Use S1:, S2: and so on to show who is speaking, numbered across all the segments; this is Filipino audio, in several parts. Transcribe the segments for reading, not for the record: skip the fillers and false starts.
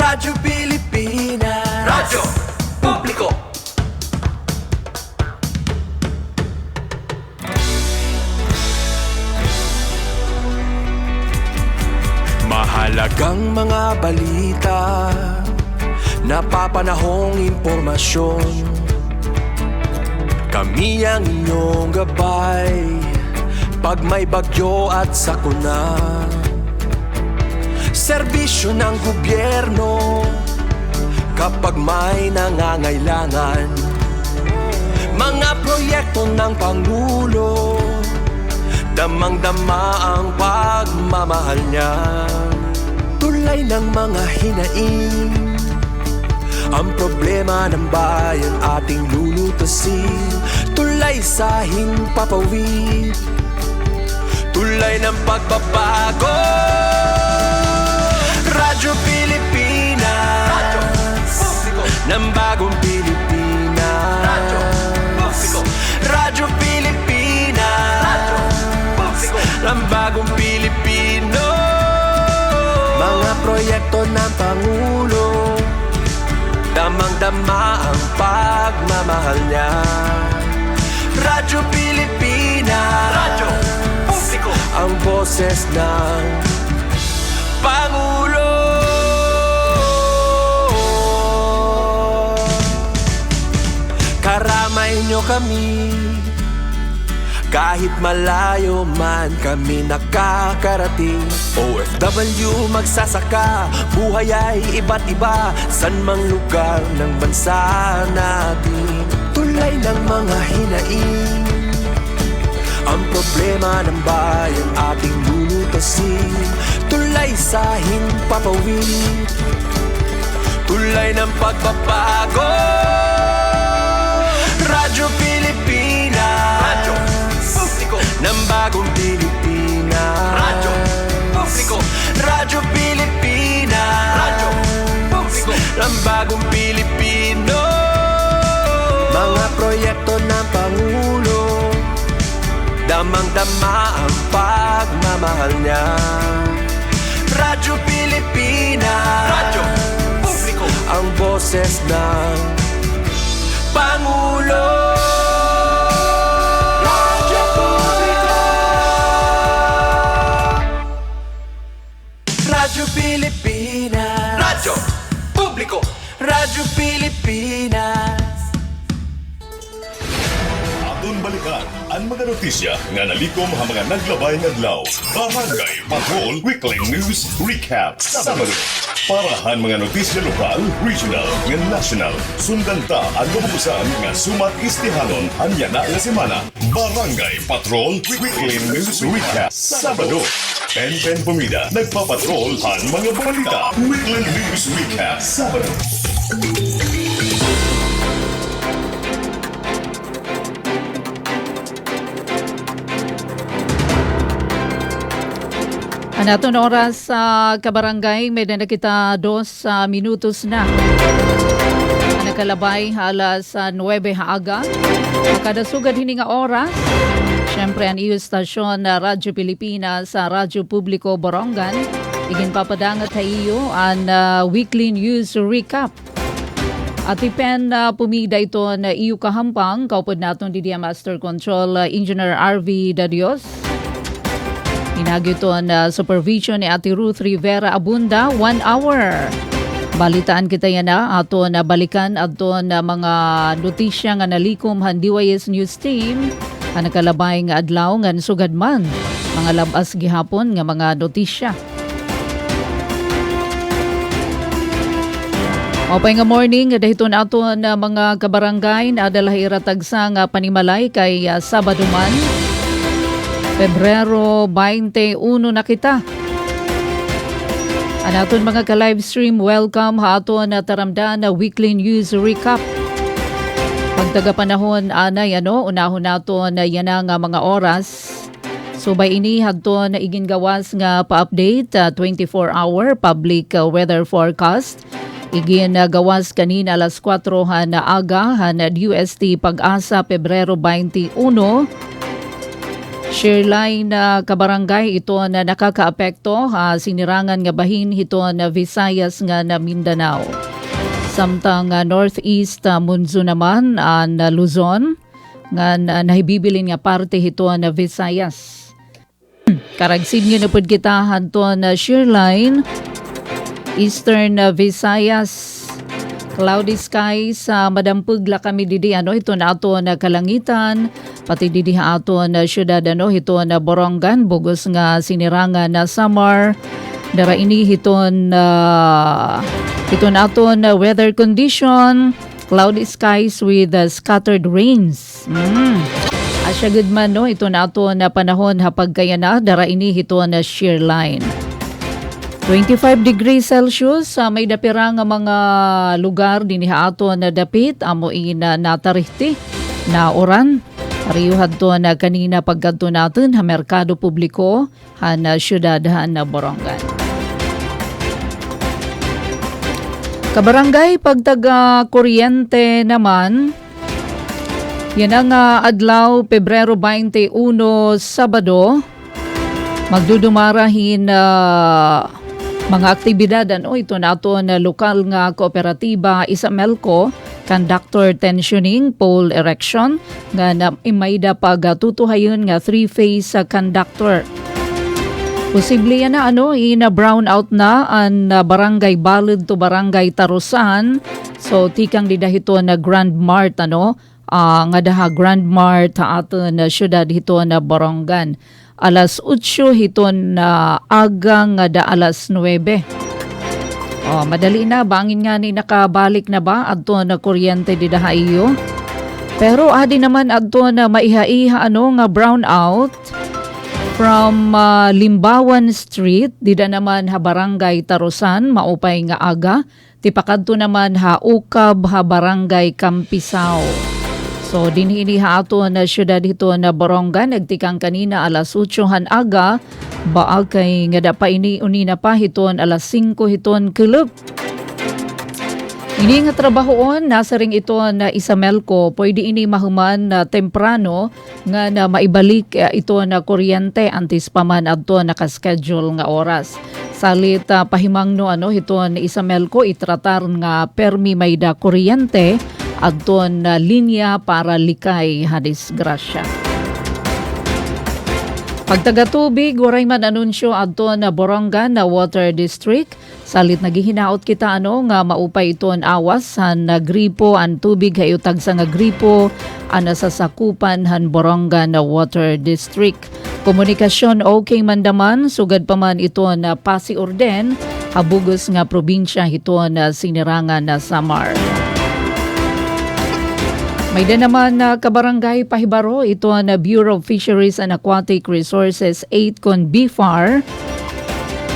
S1: Radyo Pilipinas, Radyo Publiko. Mahalagang mga balita, napapanahong impormasyon. Kami ang inyong gabay pag may bagyo at sakuna. Serbisyo ng gobyerno kapag may nangangailangan. Mga proyekto ng Pangulo, damang-dama ang pagmamahal niya. Tulay ng mga hinaing, ang problema ng bayan ating lulutasin. Tulay sa himpapawid, tulay ng pagbabago. Radyo Pilipinas, Radyo Publiko ng bagong Pilipinas. Radyo Publiko, Radyo Pilipinas, Radyo Publiko ng bagong Pilipino. Mga proyekto ng Pangulo, damang-dama ang pagmamahal niya. Radyo Pilipinas, Radyo Publiko, ang boses ng Pangulo. Karamay nyo kami, kahit malayo man kami nakakarating. OFW magsasaka, buhay ay iba't iba, san mang lugar ng bansa natin. Tulay ng mga hinaing, ang problema ng bayan ating lulutasin. Tulay sa himpapawid, tulay ng pagbabago. Radyo Pilipinas, Radyo Publiko ng bagong Pilipinas. Radyo Publiko, Radyo Pilipinas, Radyo Publiko ng bagong Pilipino. Mga proyekto ng Pangulo, damang-dama ang pagmamahal niya. Radyo Pilipinas, Radyo Publiko, ang boses ng Pangulo. Radyo Publiko, Radyo Pilipinas, Radyo Publiko, Radyo Pilipinas.
S2: Atun balikan ang mga notisya nga nalikom ang mga naglabay nga adlaw. Barangay Patrol Weekly News Recap Sabado. Parahan mga notisya lokal, regional, nga national. Sundan ta ang kabukusan nga sumat istihanon anya na nga semana. Barangay Patrol Weekly News Recap Sabado. Pen Pumida nagpapatrol ang mga balita. Weekly News Recap Sabado.
S3: Anaton oras sa kabarangay, may na kita 2 minutos na. Nakalabay alas 9 haaga. Makadasugad hini nga oras. Siyempre ang iyo stasyon na Radyo Pilipinas sa Radyo Publiko Borongan. Igin papadangat sa iyo ang weekly news recap. At ipen pumida ito na iyo kahampang. Kaupod natin di Master Control Engineer RV Dadios. Inagiton supervision ni Ate Ruth Rivera Abunda, 1 hour. Balitaan kita yan na ato na balikan ato na mga notisya nga nalikom han DYS News Team ang nakalabay nga adlaw nga sugad man mga labas gihapon nga mga notisya. Opay nga morning, dahiton ato na mga kabarangay na adalah iratagsa nga panimalay kay Sabado man. Pebrero 21 na kita. Anaton mga ka-livestream, welcome ha aton na taramdan na weekly news recap. Pagtagapanahon anay unahon naton na yan nga mga oras. So by ini hadto na igingawas nga pa-update 24-hour public weather forecast. Igin gawas kanina alas 4 na aga na UST Pag-asa Pebrero 21. Shareline na kabarangay ito na nakakaapekto sinirangan nga bahin ito na Visayas nga na Mindanao. Samtang Northeast Munzo naman na Luzon nga nahibibilin nga parte ito na Visayas. Karagsin nga napod kita hanto na Shareline Eastern Visayas. Cloudy skies sa madampugla kami didi ito na ato na kalangitan pati didi ato na syudad ito na Borongan bugos nga sinirangan na Samar dara ini ito na ato na weather condition cloudy skies with scattered rains. Asya good man ito na ato na panahon hapag kaya na dara ini ito na shear line. 25 degrees Celsius may dapira nga mga lugar diniha ato na dapit amo ina natarihti na oran ariyuhad to na kanina pagkadto natin ha merkado publiko han syudad na Borongan. Kabarangay pagtaga kuryente naman yan ang adlaw Pebrero 21 Sabado magdudumarahin mga aktibidad ito na ato na lokal nga kooperatiba Isamelco conductor tensioning pole erection nga na imayda pagtutuhayon nga 3-phase conductor. Posible yan na ina brownout na ang barangay Balud to barangay Tarusan. So tikang didahito na Grand Mart nga daha Grand Mart ato na syudad hito na Borongan. Alas 8 hiton na agang da alas 9. Madali na, bangin nga ni nakabalik na ba adto na kuryente di daha iyo. Pero adi naman adto na maihaiha nga brownout from Limbawan Street, dida naman ha barangay Tarusan, maupay nga aga. Tipakadto naman ha Ukab ha barangay Campisao. So dinhini ha ato na syudad hito na Borongan nagtikang kanina alas 8 aga baag kay nga da pa ini unina pa hiton alas 5 hiton kulub. Ini nga trabahoon nasa ring ito na Isamelco pwede ini mahuman na temprano nga na maibalik ito na kuryente antes pa man adto naka-schedule nga oras. Salit pahimangno hito na Isamelco itratar nga permi may da kuryente adton na linya para likay hadis grasya. Pagtagatubig, waray man anunsyo adton na Borongan na Water District. Salit naghihinaot kita nga maupay ito ang awas han gripo ang tubig hayutag sa nga gripo ana sa sakupan han Borongan na Water District. Komunikasyon okay man daman, sugad pa man ito na pasiorden habugos nga probinsya ito na sinirangan na Samar. May da naman na kabarangay pahibaro ito na Bureau of Fisheries and Aquatic Resources 8 kon BFAR.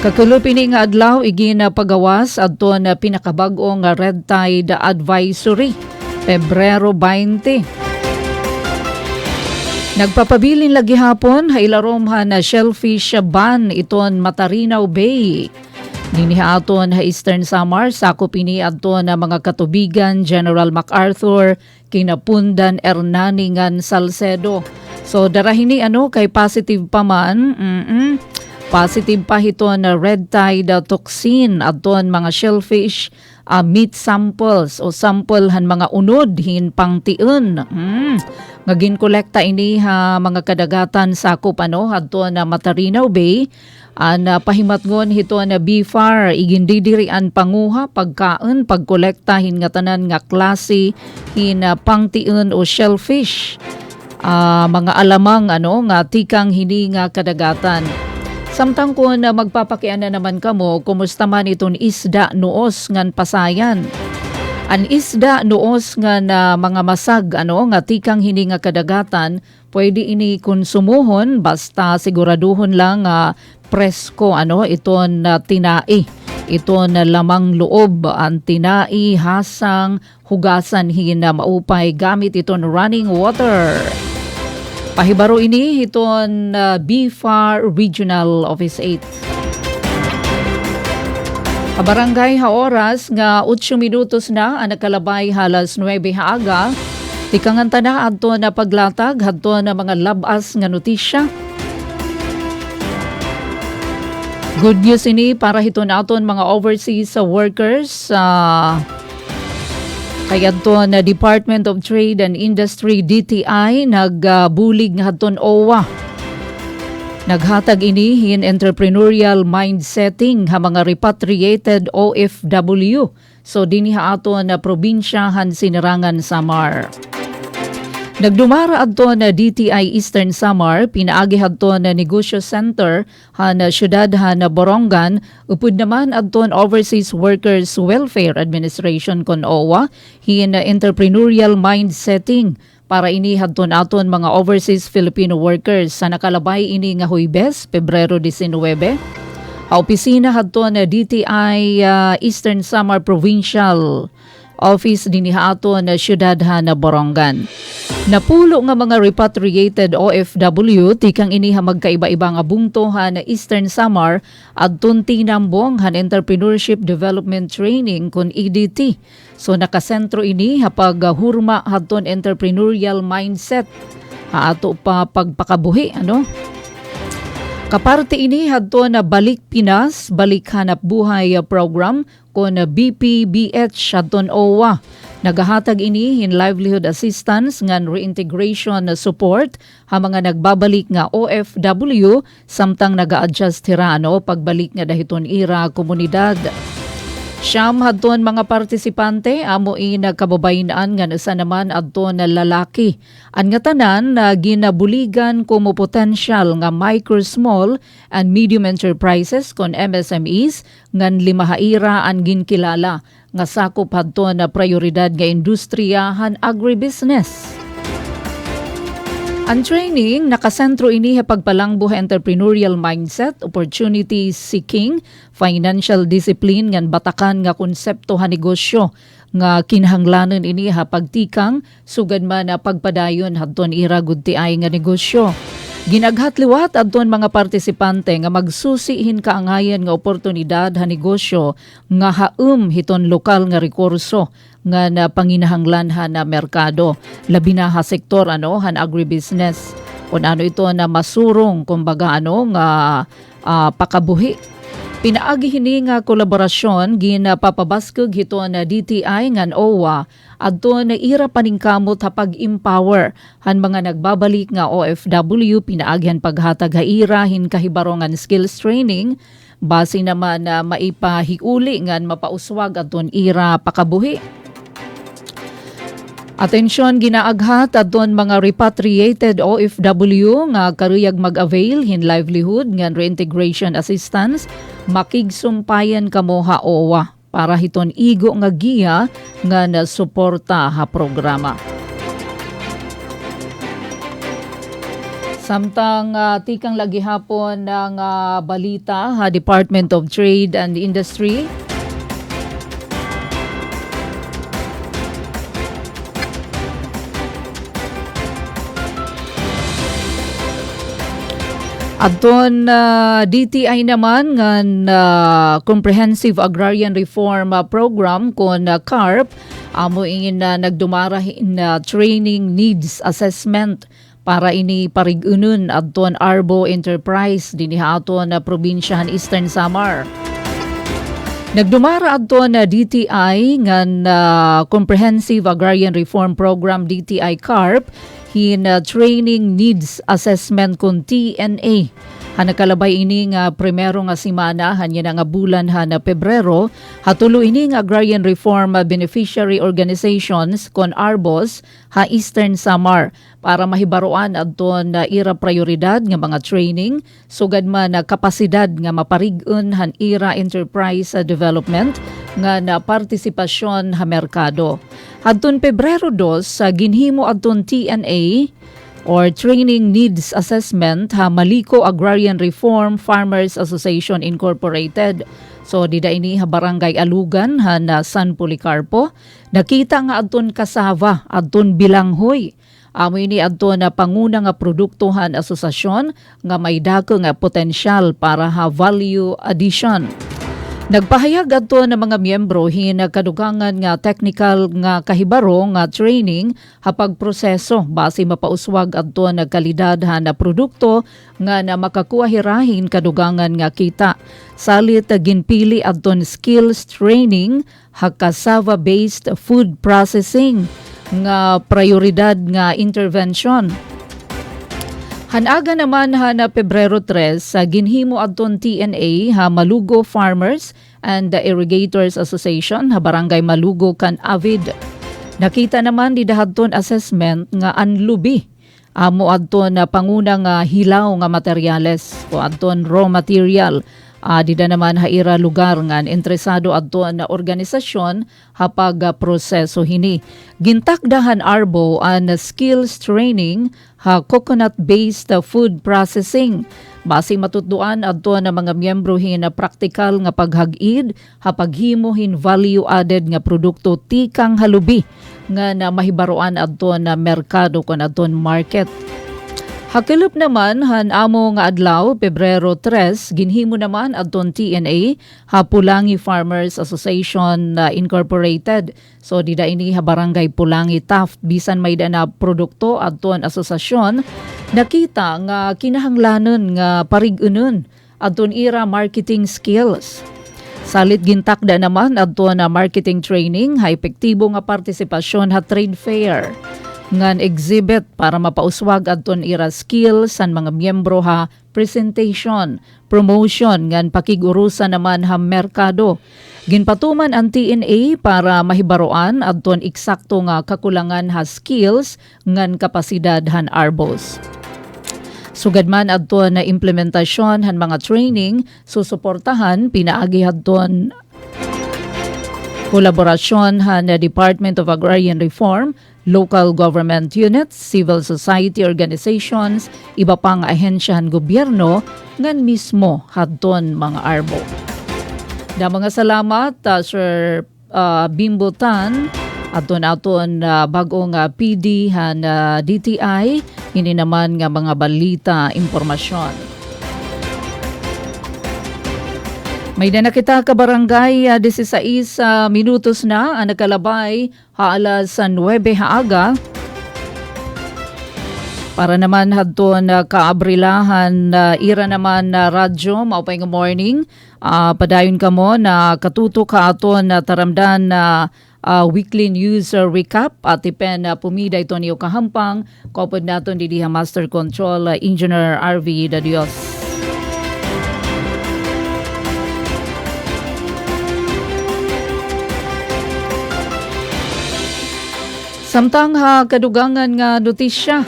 S3: Kakulupin nga adlaw igin na pagawas adto na pinakabag-o nga red tide advisory Pebrero 20. Nagpapabilin lagi hapon hailarom na shellfish ban iton Matarinaw Bay. Niniha aton ha Eastern Samar, sakop ini aton na mga katubigan General MacArthur, Kinapundan, Hernaningan, Salcedo. So darahini kay positive pa man, positive pa hito na red tide toxin aton mga shellfish meat samples o sample han mga unod hin pangtiun. Ngagin kolekta ini ha mga kadagatan sakop adto na Matarinaw Bay. Pahimatngon hito na BFAR igindidirian panguha pagkaon pagkolektahin nga tanan nga klase hin pangtiun o shellfish mga alamang nga tikang hindi nga kadagatan. Samtang ko na magpapakiana naman kamo kumusta man iton isda noos ngan pasayan. An isda noos nga na mga masag nga tikang hindi nga kadagatan pwede ini konsumuhon basta siguraduhon lang presko iton tinai. Iton lamang loob ang tinai hasang hugasan hina maupay gamit iton running water. Pahibaro ini iton BFAR Regional Office 8. Kabarangay ha oras nga 8 minutos na ang nakalabay halas 9 haaga. Tikangan na adto na paglatag hadto na mga labas nga notisya. Good news ini para hito naton mga overseas workers kaya to na Department of Trade and Industry DTI nagbulig nga haton OWA. Naghatag ini hin entrepreneurial mindsetting ha mga repatriated OFW. So dinhi aton na probinsyahan Sinirangan, Samar. Nagdumara adto na DTI Eastern Samar, pinaagi adto na negosyo center han syudad han Borongan, upod naman adto Overseas Workers Welfare Administration kon OWA, hin entrepreneurial mindsetting para ini hadton aton mga overseas Filipino workers sa nakalabay ini nga Huwebes, Pebrero 19. Opisina hadto na DTI Eastern Samar Provincial Office dinihato na syudad na Borongan. Napulo nga mga repatriated OFW tikang iniha magkaiba-iba nga bungtohan na Eastern Samar adtun tinambong han Entrepreneurship Development Training kun EDT. So nakasentro ini hapag hurma hadton entrepreneurial mindset. Ato pa pagpakabuhi Kaparte ini hadto na Balik Pinas, Balik Hanap Buhay program kon BPBH hadton OWA. Nagahatag ini in livelihood assistance ngan reintegration support ha mga nagbabalik nga OFW samtang naga-adjust hirano pagbalik nga dahiton ira komunidad. Siyam hadton mga partisipante amo nagkababaynaan nga sa naman adto na lalaki. An nga tanan na ginabuligan como potential nga micro, small and medium enterprises kon MSMEs ngan limahaira an ginkilala nga sakop hadto na prioridad nga industriyahan agribusiness. Ang training nakasentro ini pagpalangbo entrepreneurial mindset, opportunity seeking, financial discipline ngan batakan nga konsepto ha negosyo nga kinahanglanon ini pagtikang sugad man na pagpadayon hadton ira gudti ay nga negosyo. Ginaghatliwat adton mga partisipante nga magsusihin kaangayan nga oportunidad ha negosyo nga haum hiton lokal nga rekurso nga na panginahanglan na merkado. Labi na ha sektor han agribusiness. Kung ito na masurong kumbaga nga pakabuhi. Pinaagi hini nga kolaborasyon ginapapabaskog hito na DTI ngan OWA adto na ira paningkamot ha pag-empower han mga nagbabalik nga OFW pinaagyan paghatag ha ira hin kahibarongan skills training base naman na maipahiuli ngan mapauswag adton ira pakabuhi. Atensyon ginaaghat adton mga repatriated OFW nga karuyag mag-avail hin livelihood ngan reintegration assistance makigsumpayan kamo ha OWA para hiton igo nga giya nga nasuporta ha programa. Samtang tikang lagi hapon ng balita ha Department of Trade and Industry. Adton DTI naman ngan Comprehensive Agrarian Reform Program kon CARP amo ingin nagdumara in training needs assessment para ini parigunon adton Arbo Enterprise dinhi aton probinsyahan Eastern Samar. Nagdumara adton DTI ngan Comprehensive Agrarian Reform Program DTI CARP hin training needs assessment kun TNA. Nakalabay ini nga primero nga simana hanya nga bulan na Pebrero hatulo ini nga Agrarian Reform Beneficiary Organizations kon ARBOS ha Eastern Samar para mahibaruan adton na ira prioridad nga mga training sugad man na kapasidad nga maparig-on han ira enterprise development nga na partisipasyon ha merkado. Adton Pebrero 2 sa ginhimo adton TNA or Training Needs Assessment ha Maliko Agrarian Reform Farmers Association Incorporated. So dida ini ha Barangay Alugan ha na San Policarpo. Nakita nga adton kasava, adton bilanghoy. Amo ini adton na panguna nga produktohan asosasyon nga may dako nga potensyal para ha value addition. Nagpahayag adto ng mga miyembro hin kadugangan nga technical nga kahibaro nga training hapag proseso base mapauswag adto ng kalidad na produkto nga na makakuha hirahin kadugangan nga kita. Salit ginpili adton skills training cassava based food processing nga prioridad nga intervention. Hanaga naman na Pebrero 3 sa ginhimo adton TNA Malugo Farmers and the Irrigators Association Barangay Malugo kan Avid. Nakita naman di dahadton assessment nga anlubi amo adton na panguna nga hilaw nga materyales o adton raw material. Dida naman haira lugar nga interesado adto na organisasyon hapag proseso hini. Gintakdahan Arbo an skills training coconut-based food processing. Base matutduan adto na mga miyembro hin na praktikal nga paghag-id hapaghimo hin value added nga produkto tikang halubi nga na mahibaroan adto na merkado kon adton market. Hakilop naman amo nga adlaw Pebrero 3 ginhimo naman adton TNA Pulangi Farmers Association Incorporated. So dida ini Barangay Pulangi Taft bisan may na produkto adton asosasyon nakita nga kinahanglanon nga parig-unon adton ira marketing skills. Salit gintakda naman adton na marketing training epektibo nga partisipasyon trade fair. Ngan exhibit para mapauswag adton ira skills san mga miyembro presentation, promotion ngan pakigurusan naman merkado. Ginpatuman ang TNA para mahibaroan adton eksakto nga kakulangan skills ngan kapasidad arbos. Sugad man adton na implementasyon mga training susuportahan pinaagi adton kolaborasyon na Department of Agrarian Reform, local government units, civil society organizations, iba pang ahensyahan gobyerno ngan mismo hadton mga arbo. Da mga salamat Sir Bimbutan aton bagong PD DTI hindi naman nga mga balita impormasyon. May na kita ka barangay 16 minutos na ang nakalabay alas 9 haaga. Para naman hadton kaabrilahan ira naman radyo maupay nga morning. Padayon ka mo na katuto ka aton taramdan na weekly news recap at ipen pumida ito niyo kahampang kopod naton didiha Master Control Engineer RV Dadios. Samtang kadugangan nga notisya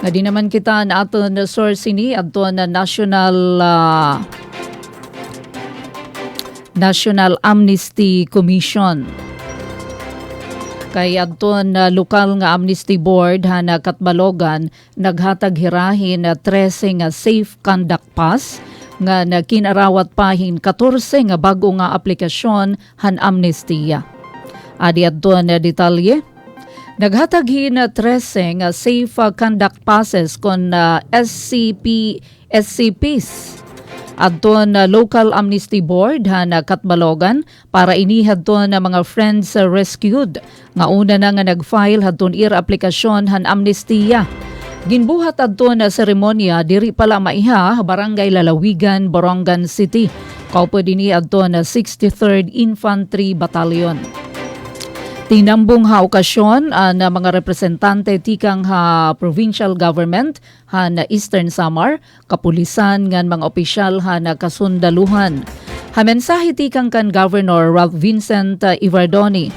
S3: nga di naman kita na aton na source ini aton na National Amnesty Commission. Kay aton lokal nga Amnesty Board na Katbalogan naghatag hirahin 13 nga safe conduct pass nga nakinarawat pahin 14 nga bago nga aplikasyon amnestiya. Adi aton detalye. Naghataghin 13 safe conduct passes kon SCPs adton local Amnesty Board na Katbalogan para inihadton na mga friends rescued nga una na nga nagfile hadton ira aplikasyon amnestiya. Ginbuhat adton na seremonya diri pala maiha Barangay Lalawigan, Borongan City. Kaupo dinhi adton na 63rd Infantry Battalion. Tinambong okasyon na mga representante tikang provincial government na Eastern Samar, kapulisan ngan mga opisyal na kasundaluhan. Mensahe tikang kan Governor Ralph Vincent Ivardoni.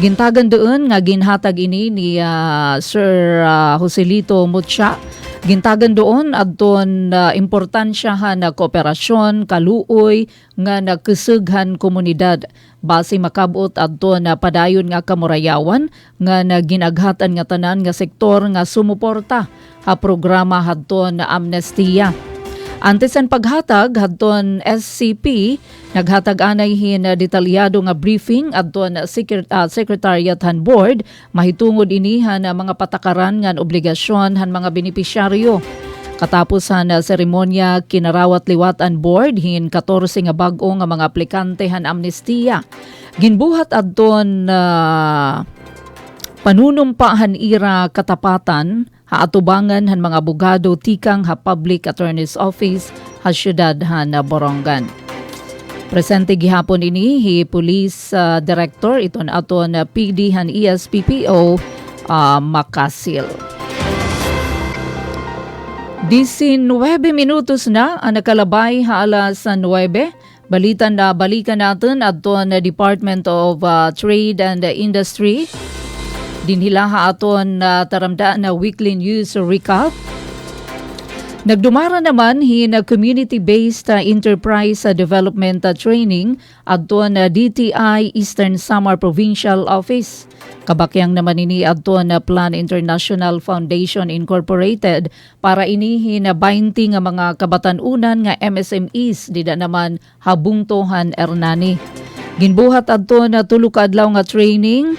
S3: Gintagan doon nga ginhatag ini ni Sir Joselito Mucha. Gintagan doon adton importansya na kooperasyon, kaluoy nga nagkusughan komunidad. Base makabot adton na padayon nga kamurayawan nga naginaghatan nga tanan nga sektor nga sumuporta programa hadton na amnestiya. Antes ang paghatag hadton SCP naghatag anay hin detalyado nga briefing adton Secretariat Board mahitungod inihan mga patakaran nga obligasyon mga benepisyaryo. Katapos na seremonya kinarawat-liwatan board hin 14 nga bag-o nga mga aplikante han amnestiya. Ginbuhat adton panunumpahan ira katapatan haatubangan han mga abogado tikang ha Public Attorney's Office ha syudad han Borongan. Presente gihapon ini hi Police Director iton aton PD han ESPPO Makasil. 19 minutos na ang nakalabay alas 9. Balikan natin aton Department of Trade and Industry. Dinhilaha aton taramdaan na weekly news recap. Nagdumara naman hin community-based enterprise development training aton DTI Eastern Samar Provincial Office. Kabakyang naman ini aton Plan International Foundation Incorporated para inihin na 20 nga mga kabatan-unan nga MSMEs dida naman habungtohan Ernani. Ginbuhat aton tulo ka adlaw nga training.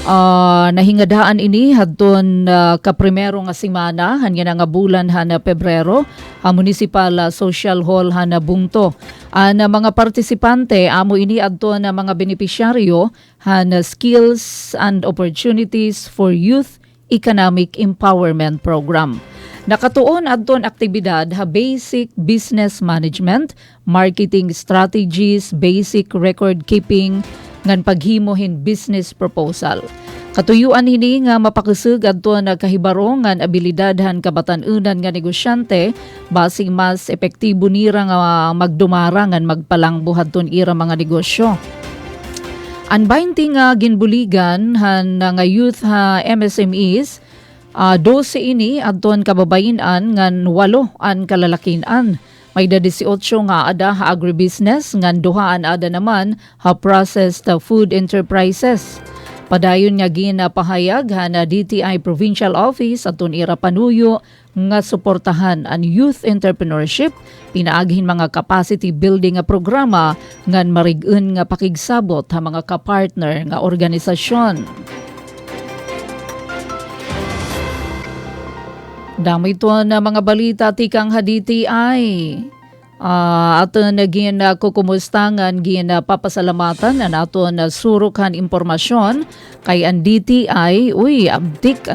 S3: Nahingadaan ini hadton kaprimero nga semana hanya nga bulan hana Pebrero ang Municipal Social Hall hana Bungto. Ang mga partisipante amo ini adton na mga benepisyaryo hana Skills and Opportunities for Youth Economic Empowerment Program. Nakatuon adton aktibidad ha basic business management, marketing strategies, basic record keeping, ngan paghimohin business proposal. Katuyuan hini nga mapakasug adto na kahibaro ngan abilidad han kabatan-unan nga negosyante basing mas epektibo nira nga magdumara ngan magpalangbo hadton ira mga negosyo. An 20 nga ginbuligan han nga youth ha MSMEs 12 ini adton kababayin-an ngan 8 an kalalakin-an. May 18 nga ada ha agribusiness, ngan duhaan ada naman ha processed food enterprises. Padayon nga ginapahayag ha na DTI Provincial Office atun ira panuyo nga suportahan ang youth entrepreneurship, pinaaghin mga capacity building nga programa ngan marig-un nga pakigsabot ha mga kapartner nga organisasyon. Dami ito na mga balita tikang ha DTI. At naging kukumustangan, papasalamatan na nato na surukan impormasyon kay ang DTI. Abdik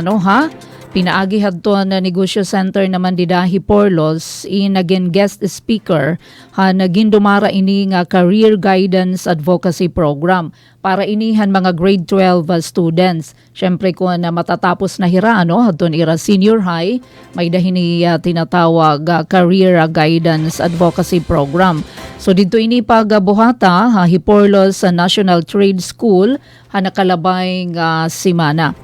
S3: Pinaagi hadto na negosyo center naman didahi Porlos naging guest speaker ha naging dumara ini nga career guidance advocacy program para inihan mga grade 12 students. Syempre kung matatapos na hira hadton ira senior high may dahini tinatawag career guidance advocacy program. So dito ini pagbuhata ha Hiporlos National Trade School ha nakalabay nga simana.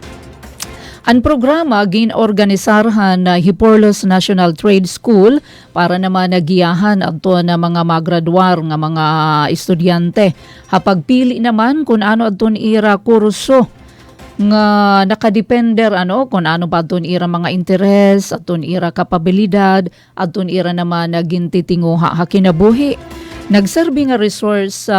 S3: Ang programa ginorganisarhan na Hiporlos National Trade School para naman nagiyahan adto na mga magraduar nga mga estudyante. Hapagpili naman kung ano adton ira kurso nga nakadepender kung ano pa adton ira mga interes, adton ira kapabilidad, adton ira naman nagintitinguha hakinabuhi. Nagserbi nga resource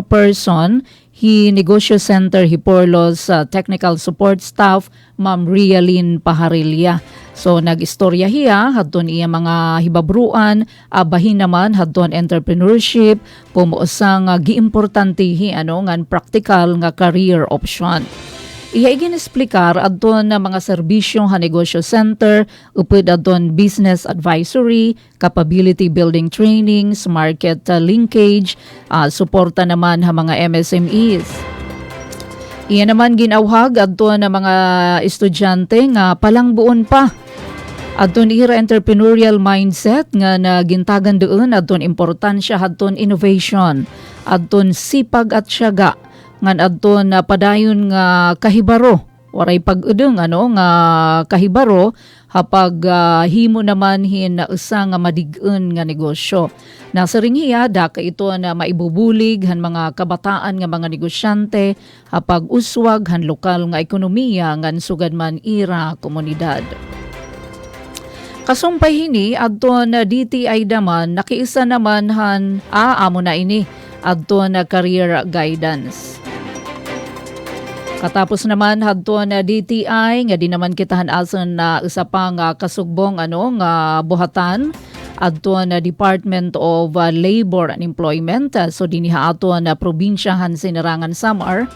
S3: person Negosyo Center Hiporlos Technical Support Staff Ma'am Rialyn Paharilya. So nag-istorya hiya hadton iya mga hibabruan, bahin naman hadton entrepreneurship kumuusang giimportantehi ngan practical nga career option. Iya iginesplikar adton na mga serbisyo ha negosyo center, upod adton business advisory, capability building trainings, market linkage, suporta naman ha mga MSMEs. Iya naman ginawhag adton na mga estudyante nga palangbuon pa. Adton ira entrepreneurial mindset nga nagintagan doon adton importansya hadton innovation, adton sipag at syaga. Ngan adton padayon nga kahibaro waray pag-udeng nga kahibaro hapag himo naman hin usa nga madig-en nga negosyo. Nasaring hiya ka ito na maibubulig han mga kabataan nga mga negosyante hapag uswag han lokal nga ekonomiya ngan sugad man ira komunidad. Kasumpay hini adton DTI daman nakiisa naman han amo na ini adton career guidance. Katapos naman hadto na DTI nga di naman kitahan ason na isa pa nga kasugbong nga buhatan adto na Department of Labor and Employment. So diniha ato na probinsyahan Sinarangan Samar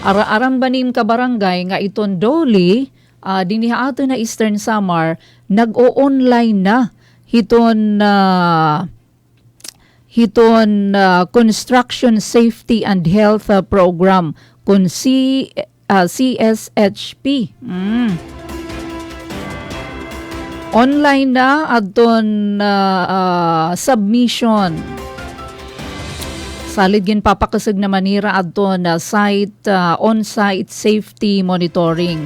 S3: aram banim ka barangay nga iton doli diniha ato na Eastern Samar nag-o-online na hiton Construction Safety and Health Program kun CSHP. Online na adton submission. Salid gin papakasag na manira adton site on-site safety monitoring.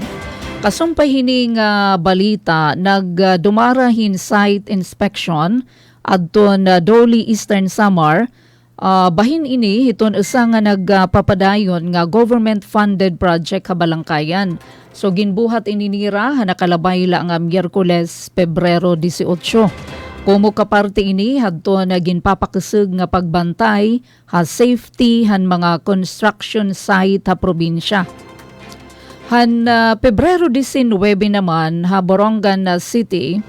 S3: Kasumpay hining balita nagdumarahin site inspection adton Doli Eastern Samar. Bahin ini hiton usa nga nagpapadayon nga government-funded project kabalangkayan. So ginbuhat ininira nakalabay la nga Miyerkules, Pebrero 18. Kumo kaparte ini hadto na ginpapakasug nga pagbantay safety han mga construction site ha probinsya. Pebrero 19 naman Borongan City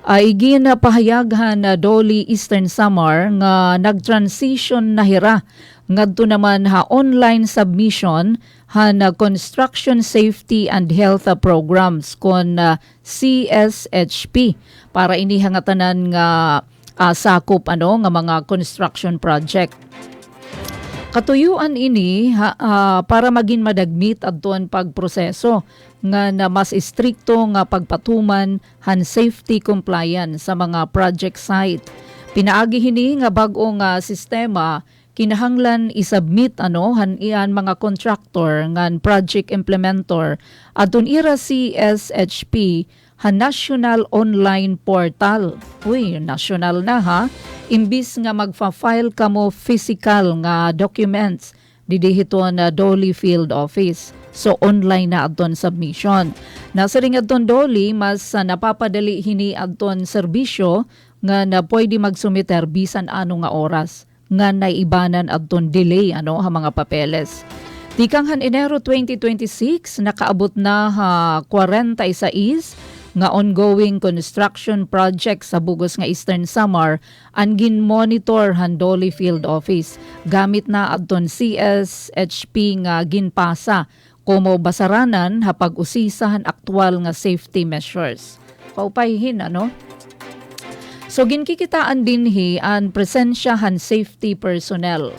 S3: igin pahayaghan Doli Eastern Samar nga nag-transition na hira ngadto naman online submission construction safety and health programs kon CSHP para ini hangatanan nga sakop nga mga construction project. Katuyuan ini para maging madagmit adton pagproseso nga na mas istrikto nga pagpatuman safety compliance sa mga project site. Pinaagi hini nga bag-o nga sistema kinahanglan isubmit iyan mga contractor ngan project implementor adton ira CSHP National Online Portal. Uy, national na imbis nga magfa-file kamo physical nga documents didihiton na Doli Field Office. So online na adton submission. Nasa ring adton Doli mas napapadali hini adton serbisyo nga na pwede magsumiter bisan ano nga oras nga naibanan adton delay mga papeles. Tikang Enero 2026 nakaabot na 46 nga ongoing construction project sa bugos nga Eastern Samar ang gin-monitor Doli Field Office. Gamit na adton CSHP nga ginpasa kumo basaranan pag-usisahan aktual nga safety measures. Kaupayhin So ginkikitaan dinhi ang presensya safety personnel.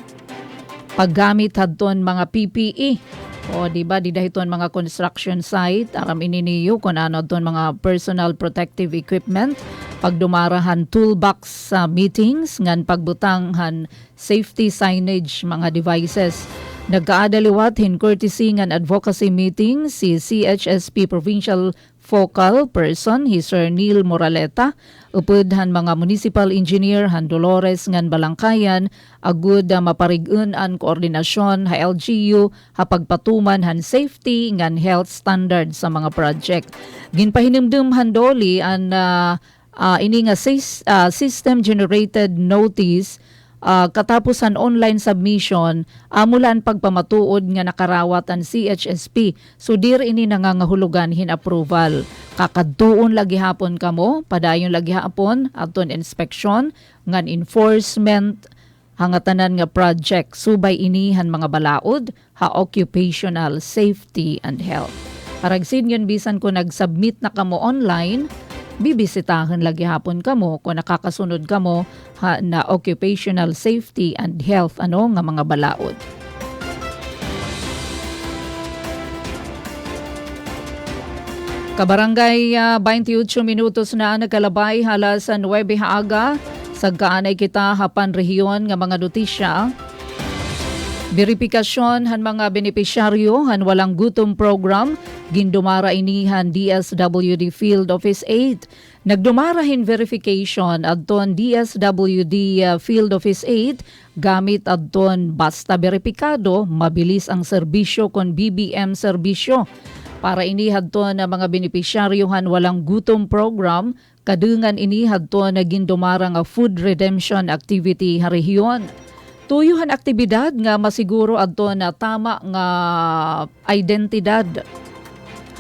S3: Paggamit hadton mga PPE. O di ba didahiton mga construction site aram ininiyo kun ano adton mga personal protective equipment, pagdumarahan toolbox sa meetings ngan pagbutang safety signage mga devices. Nagkaadaliwat courtesy ngan advocacy meeting si CHSP Provincial Focal Person Sir Neil Moraleta upod mga municipal engineer Dolores ngan Balangkayan agud maparig-un an koordinasyon LGU pagpatuman safety ngan health standard sa mga project. Ginpahinumdum Doli an ini nga system generated notice katapos online submission amulan pagpamatuod nga nakarawat ang CHSP. So dir ini nangangahulugan approval. Kakadtuon lagi hapon kamo, padayon lagi hapon aton inspection ngan enforcement hangatanan nga project subay inihan mga balaod occupational safety and health. Haragsin yun bisan ko nag-submit na kamo online, bibisitahan lagi hapon kamo kung nakakasunod kamo na occupational safety and health nga mga balaod. Kabarangay 28 minutos na nagkalabay hala sa 9 haaga sagkaanay kita hapan rehiyon nga mga notisya. Beripikasyon mga benepisyaryo walang gutom program gindumara inihan DSWD Field Office 8. Nagdumarahin verification adton DSWD Field Office 8 gamit adton basta beripikado mabilis ang serbisyo kon BBM serbisyo. Para ini hadton na mga benepisyaryo walang gutom program kadungan ini hadton na gindumara nga food redemption activity rehiyon. Tuyuhan aktibidad nga masiguro adto na tama nga identidad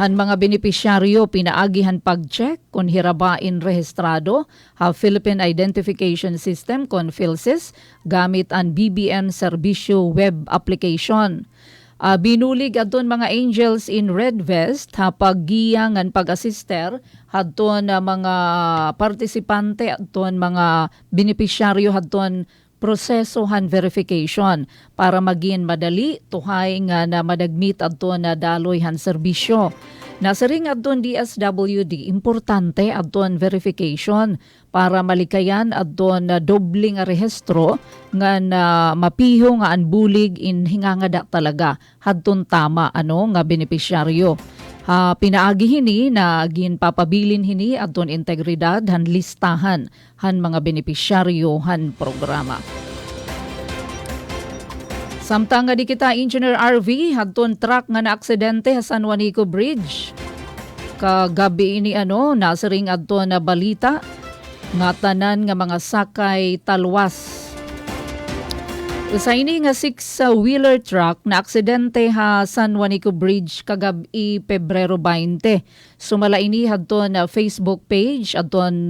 S3: han mga benepisyaryo pinaagihan pag-check kung hirabain rehistrado ha Philippine Identification System kon PhilSys gamit ang BBM Serbisyo web application. Binulig adton mga angels in red vest ha paggiya ngan pag-assister hadton mga partisipante adton mga benepisyaryo hadton prosesohan verification para maging madali tuhay nga na madagmit adton na daloy han serbisyo. Nasaring adton DSWD importante adton verification para malikayan adton na dobling nga rehistro nga na mapiho nga anbulig in hingangada talaga hadton tama nga benepisyaryo. Pinaagi hini na ginpapabilin hini adton integridad han listahan han mga benepisyaryo han programa. Samtang nga di kita Engineer RV hadton truck nga naaksidente sa San Juanico Bridge. Kagabi ini nasaring adton na balita nga tanan nga mga sakay talwas. Sa ini nga 6-wheeler truck na aksidente ha San Juanico Bridge kagabi Pebrero 20. Sumala ini hadton na Facebook page adton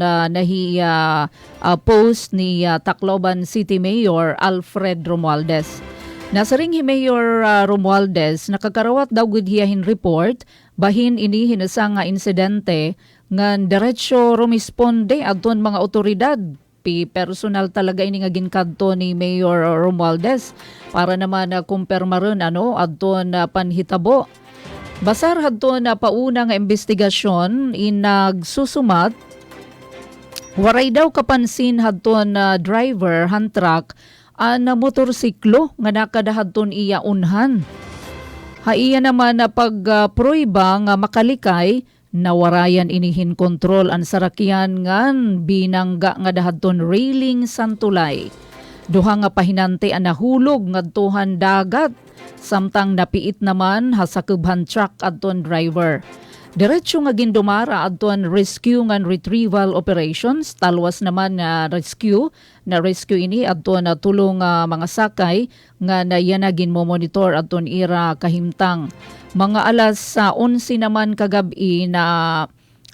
S3: post ni Tacloban City Mayor Alfred Romualdez. Nasaring hi Mayor Romualdez nakakarawat daw gud hiyahin report bahin ini hinasa nga insidente ngan diretso rumisponde adton mga otoridad. Personal talaga ini nga ginkadto ni Mayor Romualdez para naman kumpirmaron adton panhitabo. Basar hadton pauna nga investigasyon nagsusumat waray daw kapansin hadton driver han truck na motorsiklo nga nakadahadton iya unhan. Haiya naman na pagpruiba nga makalikay nawarayan inihin kontrol ang sarakyan ngan binangga nga dahadton railing santulay. Duha nga pahinante ang nahulog ngadtuhan dagat samtang napiit naman hasakubhan truck adton driver. Diretso nga gindumara adton rescue ngan retrieval operations talwas naman na rescue ini adton tulong mga sakay nga nayanagin mo monitor adton ira kahimtang. Mga alas 11 naman kagabi na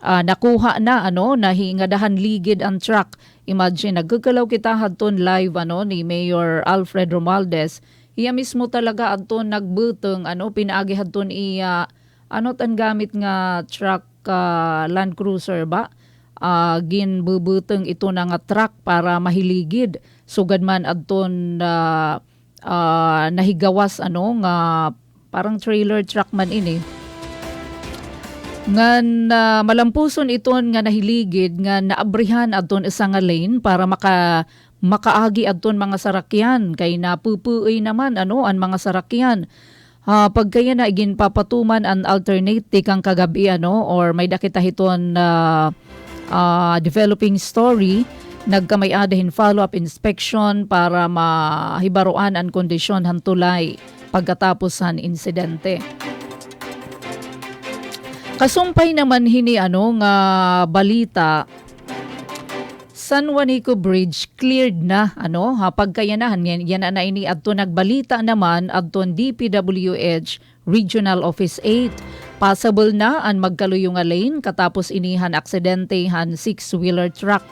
S3: nakuha na nahingadahan ligid ang truck. Imagine nagkakalaw kita hadton live ni Mayor Alfred Romualdez. Iya mismo talaga adton nagbuteng pinaagi hadton iya tan gamit nga truck Land Cruiser ba? Ginbubuteng ito na nga truck para mahiligid. Sugad man adton nahigawas nga parang trailer truck man ini. Ngan malampuson iton nga nahiligid nga naabrihan adton isa nga lane para makaagi adton mga sarakyan kay napupuoy naman ang mga sarakyan. Pagkaya na igin papatuman ang alternative kang kagabi or may dakita hiton developing story nagkamay-adahin follow-up inspection para mahibaruan ang kondisyon han tulay pagkatapos han insidente. Kasumpay naman hini nga balita San Juanico Bridge cleared na pagkayanahan yan na ini adto nagbalita naman adton DPWH Regional Office 8 possible na ang magkaluyong nga lane katapos inihan aksidente han 6-wheeler truck.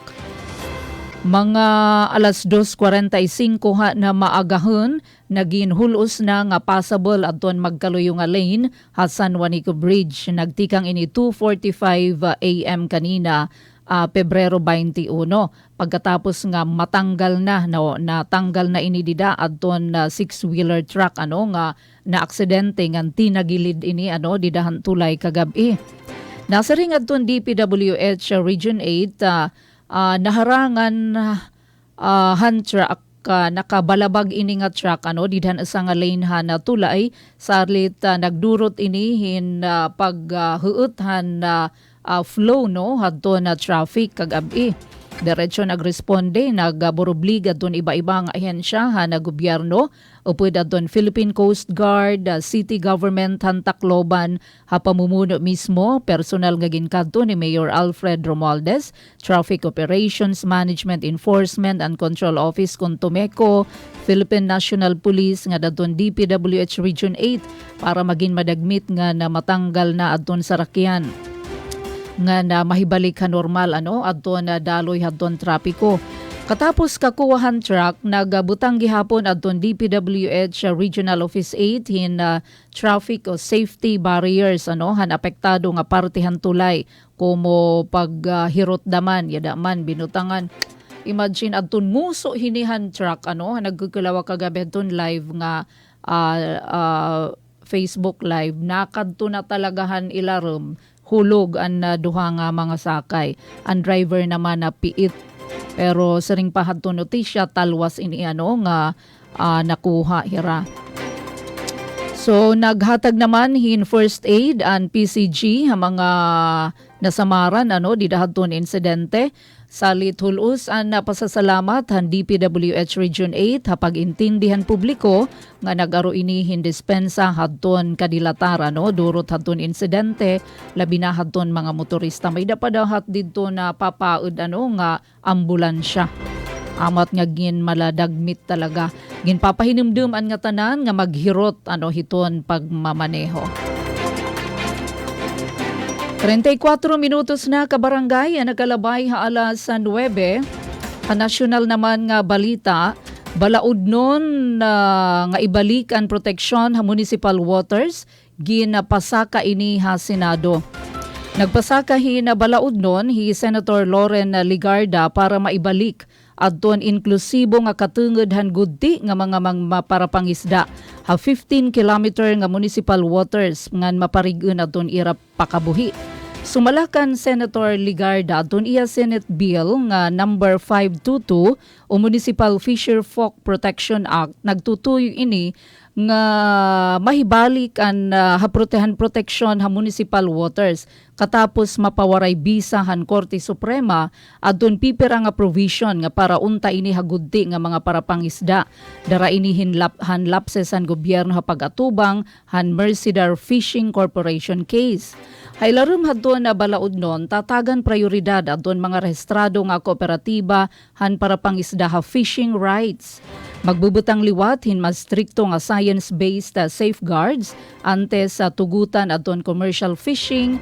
S3: Mga alas 2:45 na maagahon naging hulos na nga possible adton magkaluyong nga lane ha San Juanico Bridge. Nagtikang ini 2:45 AM kanina Pebrero 21 pagkatapos nga natanggal na inidida adton 6-wheeler truck nga na aksidente nga tinagilid ini didahan tulay kagabi. Nasaring adton DPWH Region 8 naharangan han truck nakabalabag ini nga truck didhan isa nga lane na tulay sarlit nagdurot inihin paghuot han flow hadto na traffic kagabi. Diretso nagresponde, nagburublig adton iba-ibang ahensya na gobyerno, upod adton Philippine Coast Guard, City Government han Tacloban, pamumuno mismo, personal nga ginkadto ni Mayor Alfred Romualdez, Traffic Operations Management Enforcement and Control Office kun Tomeco, Philippine National Police nga dadton DPWH Region 8 para maging madagmit nga na matanggal na adton sa rakyan nga na mahibalik ka normal adton na daloy hadton trapiko. Katapos kakuwahan truck, nagbutang gihapon adton DPWH Regional Office 8 hin traffic o safety barriers han apektado nga parte han tulay como paghirot daman yadaman binutangan. Imagine adton nguso hinihan truck nagkukulawa kagabi adton live nga Facebook live nakadto na talagahan ilarum hulog ang duha nga mga sakay. Ang driver naman na piit. Pero sa ring pahadto notisya talwas ini nga nakuha hira. So naghatag naman hin first aid and PCG ang mga nasamaran di dahadton insidente. Salit hulus ang napasasalamat han DPWH Region 8 hapag-intindihan publiko nga nag-aro ini dispensa hadton kadilatar durot hadton insidente labi na hadton mga motorista may dapadahat didto na papaud nga ambulansya. Amat nga gin maladagmit talaga. Gin papahinumdum an nga tanan nga maghirot hiton pagmamaneho. 34 minutos na kabarangay ang nagalabay alas 9. Ang nasyonal naman nga balita, balaod nun nga ibalik ang proteksyon sa municipal waters, ginapasaka ini ha Senado. Nagpasaka na balaod nun hi Senator Loren Ligarda para maibalik adton inklusibo nga katungod han gudti nga mga maparapangisda ha 15 kilometer nga municipal waters ngan maparigon adton ira pakabuhi. Sumalakan Senator Ligarda adton iya Senate Bill nga number 522 o Municipal Fisher Folk Protection Act nagtutuyo ini nga mahibalik ang haprotehan proteksyon ha municipal waters katapos mapawaray bisa han Korte Suprema adton pipira nga provision nga para unta ini hagudti nga mga parapangisda dara ini han lapses han gobyerno ha pag-atubang han Mercedar Fishing Corporation case. Haylarum hadton na balaod nun tatagan prioridad adton mga rehistrado nga kooperatiba han parapangisda ha fishing rights. Magbubutang liwat hin mas strikto nga science-based safeguards ante sa tugutan adton commercial fishing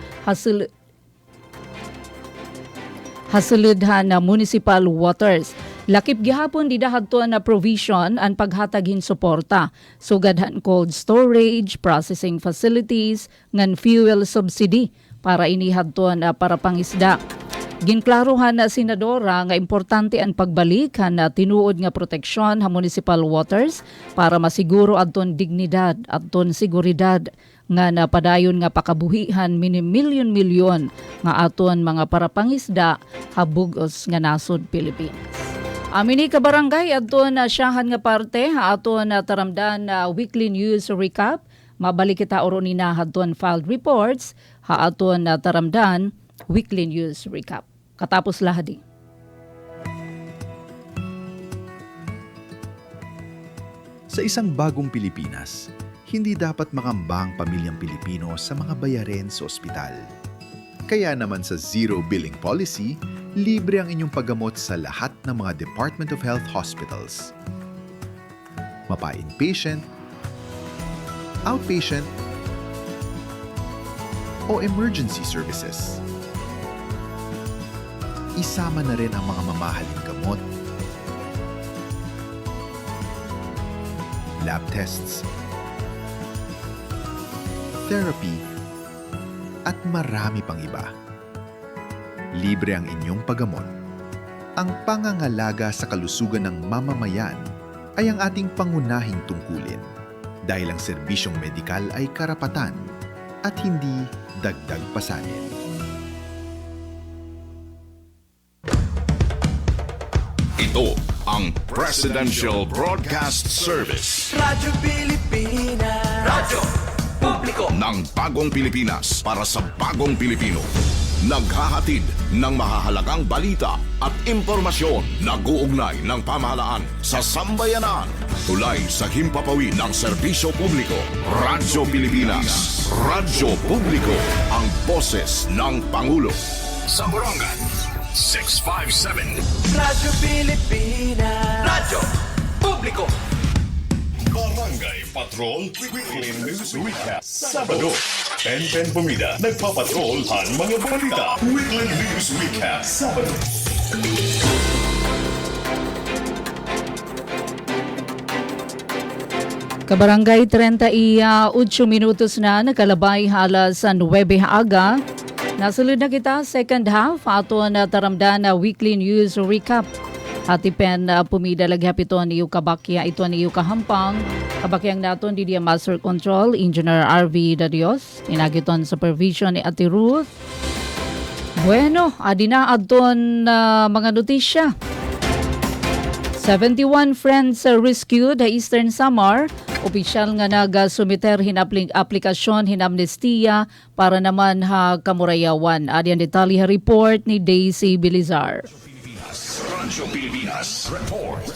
S3: hasuludhan na municipal waters. Lakip gihapon di dahadton na provision ang paghatag hin suporta. Sugadhan cold storage, processing facilities, ngan fuel subsidy para inihadton para pangisda. Ginklaruhan na senadora nga importante ang pagbalik na tinuod nga proteksyon ha municipal waters para masiguro adton dignidad adton seguridad nga napadayon nga pakabuhihan milyon-milyon nga aton mga parapangisda habugos nga nasod Pilipinas. Amini ka barangay adton na siyahan nga parte ha aton taramdan na weekly news recap. Mabalik kita oron nina hadton filed reports ha aton taramdan weekly news recap. Katapos lahadi.
S4: Sa isang bagong Pilipinas, hindi dapat makambang pamilyang Pilipino sa mga bayarin sa ospital. Kaya naman sa Zero Billing Policy, libre ang inyong paggamot sa lahat ng mga Department of Health hospitals. Mapa-inpatient, outpatient, o emergency services. Isama na rin ang mga mamahaling gamot, lab tests, therapy, at marami pang iba. Libre ang inyong paggamot. Ang pangangalaga sa kalusugan ng mamamayan ay ang ating pangunahing tungkulin dahil ang serbisyong medikal ay karapatan at hindi dagdag pasanin.
S2: Ito ang Presidential Broadcast Service.
S1: Radyo Pilipinas. Radyo Publiko
S2: ng bagong Pilipinas para sa bagong Pilipino.
S5: naghahatid ng mahahalagang balita at impormasyon na guugnay ng pamahalaan sa sambayanan. Tulay sa himpapawid ng serbisyo publiko. Radyo Pilipinas. Radyo Publiko, ang boses ng Pangulo.
S2: Sa Borongan, 657.
S1: Radyo Pilipinas. Radyo Publiko.
S2: Barangay Patrol Weekly News Recap. Sabado, Pen Pumida, nagpapatrol ang mga balita. Weekly News Recap. Sabado.
S3: Kabarangay 38 minutos na nakalabay halas sa 9 aga. Nasulod na kita second half ato na taramdan na weekly news recap. Hatipen pumida laghapiton niyo kabakya ito niyo kahampang. Kabakyang naton di dia Master Control Engineer RV Dadios. Inagiton supervision ni Ate Ruth. Bueno, adina adton mga notisya. 71 friends rescued sa Eastern Samar. Opisyal nga nagasumiter aplikasyon hinamnestiya para naman ha kamurayawan. Adiyan detalye report ni Daisy Bilizar.
S2: Radyo Pilipinas Report.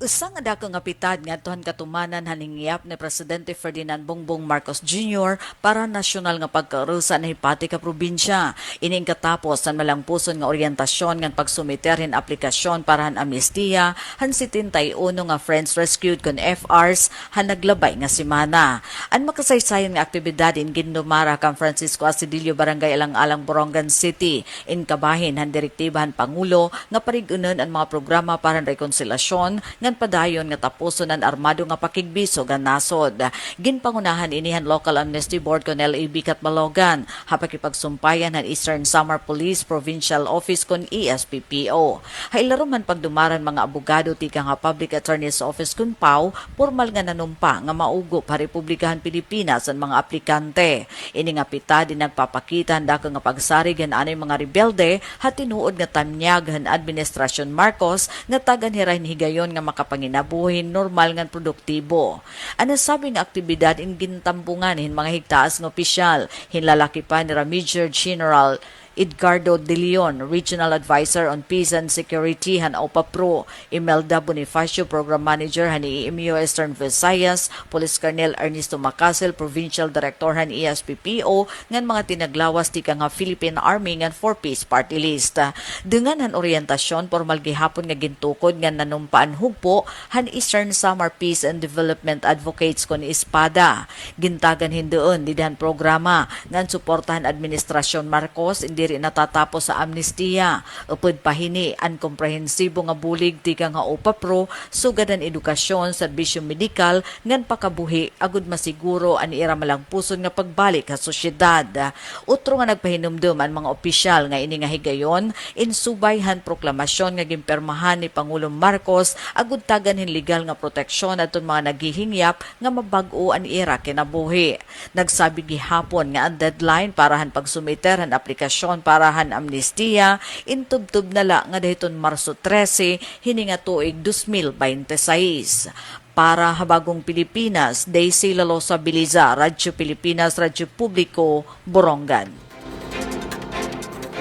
S6: Usang adako nga pitad nga tuhan katumanan haningyap ni Presidente Ferdinand Bongbong Marcos Jr. para nasyonal nga pagkarusa na hipati ka probinsya. Ining katapos ang malangpuson nga oryentasyon nga pagsumiter hin aplikasyon para han amnestiya han 71 nga friends rescued kon FRs han naglabay nga semana. Ang makasaysayan nga aktibidad in Gindumara kang Francisco Asidillo Barangay Alang-Alang Borongan City in kabahin han direktibahan Pangulo nga parigunon ang mga programa para rekonsilasyon nga padayon nga tapuson ang armado nga pakigbisog ang nasod. Ginpangunahan inihan Local Amnesty Board kon LAB Katbalogan hapakipagsumpayan ng Eastern Samar Police Provincial Office kon ESPPO. Hailaro man pagdumaran mga abogado tika nga Public Attorney's Office kun PAW formal nga nanumpa nga maugo pa Republikahan Pilipinas ang mga aplikante. Ini nga pita din nagpapakita handa nga pagsarig ang anay mga rebelde hatinuod nga tanyag han Administrasyon Marcos nga tagan hirahin higayon nga makapanginabuhin normal nga produktibo. Ano sabi nga aktibidad in gintampungan hin mga higtaas ng opisyal, hinlalaki pa ni Major General Edgardo De Leon, Regional Advisor on Peace and Security han OPAPRO, Imelda Bonifacio, Program Manager han EMU Eastern Visayas, Police Colonel Ernesto Macasel, Provincial Director han ESPPO, ngan mga tinaglawas tika nga Philippine Army ngan for Peace Party List. Dengan han oryentasyon, formal gihapon nga gintukod ngan nanumpaan hugpo han Eastern Samar Peace and Development Advocates kon Espada. Gintagan hindoon didahan programa ngan suportahan Administrasyon Marcos diri natatapos sa amnestiya. Upod pahini ang komprehensibo nga bulig tika nga OPAPRO sugadan edukasyon, serbisyo medikal ngan pakabuhi agud masiguro ang ira malangpuson nga pagbalik sa sosyedad. Utro nga nagpahinumdum ang mga opisyal nga ini nga higayon insubayhan proklamasyon nga gimpermahan ni Pangulong Marcos agud tagan hin legal nga proteksyon aton mga naghihingyap nga mabag-o ang ira kinabuhi. Nagsabi gihapon nga ang deadline para han pagsumiter han aplikasyon para han amnestiya intubtub na la nga dahiton Marso 13 hininga tuig 2026. Para Habagong Pilipinas, Daisy Lalosa Biliza, Radyo Pilipinas, Radyo Publiko, Borongan.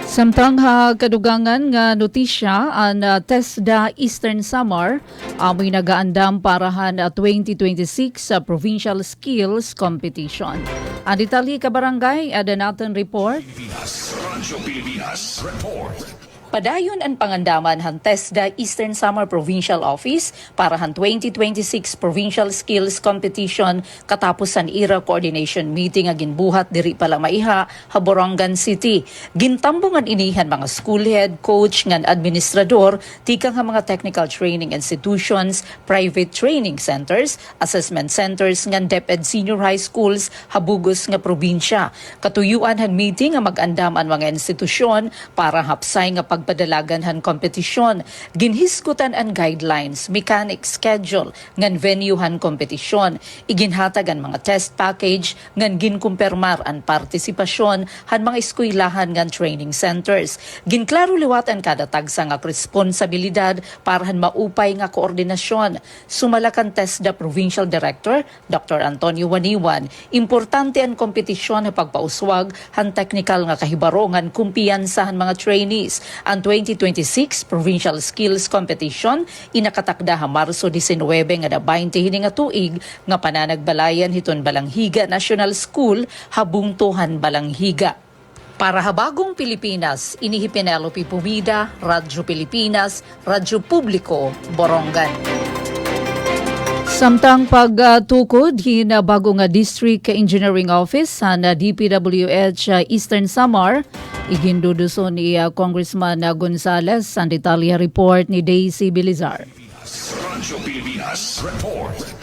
S3: Samtang kadugangan nga notisya ang TESDA Eastern Samar amoy nagaandam para han 2026 sa Provincial Skills Competition. Ang detalye ka barangay, ada natin report.
S2: Radyo Pilipinas Report.
S3: Padayon ang pangandaman han TESDA Eastern Samar Provincial Office para han 2026 Provincial Skills Competition katapos ang IRA Coordination Meeting nga ginbuhat diri pala maiha Borongan City. Gintambungan inihan mga school head, coach ngan administrador, tika nga mga technical training institutions, private training centers, assessment centers ngan DepEd senior high schools habugos nga probinsya. Katuyuan han meeting nga mag-andam ang mga institusyon para hapsay nga pagpadalagan han kompetisyon. Ginhisgutan ang guidelines, mechanic schedule, ngan venue han kompetisyon. Iginhatag ang mga test package, ngan ginkumpirmar ang partisipasyon han mga eskwelahan ngan training centers. Ginklaro liwat ang kada tagsa nga responsibilidad para han maupay nga koordinasyon. Sumalakan TESDA Provincial Director, Dr. Antonio Waniwan, importante ang kompetisyon na pagpauswag han technical nga kahibarongan kumpiyansahan mga trainees. Ang 2026 Provincial Skills Competition inakatakda ha Marso 19 nga 20 hini nga tuig nga pananagbalayan hiton Balanghiga National School habungtuhan Balanghiga. Para habagong Pilipinas, inihi Penelope Pumida, Radyo Pilipinas, Radyo Publiko, Borongan. Samtang pagtukod hina bago nga District Engineering Office sa DPWH Eastern Samar, iginduduso ni Congressman Gonzales ang detalye report ni Daisy Bilizar.
S5: Radyo Pilipinas Report.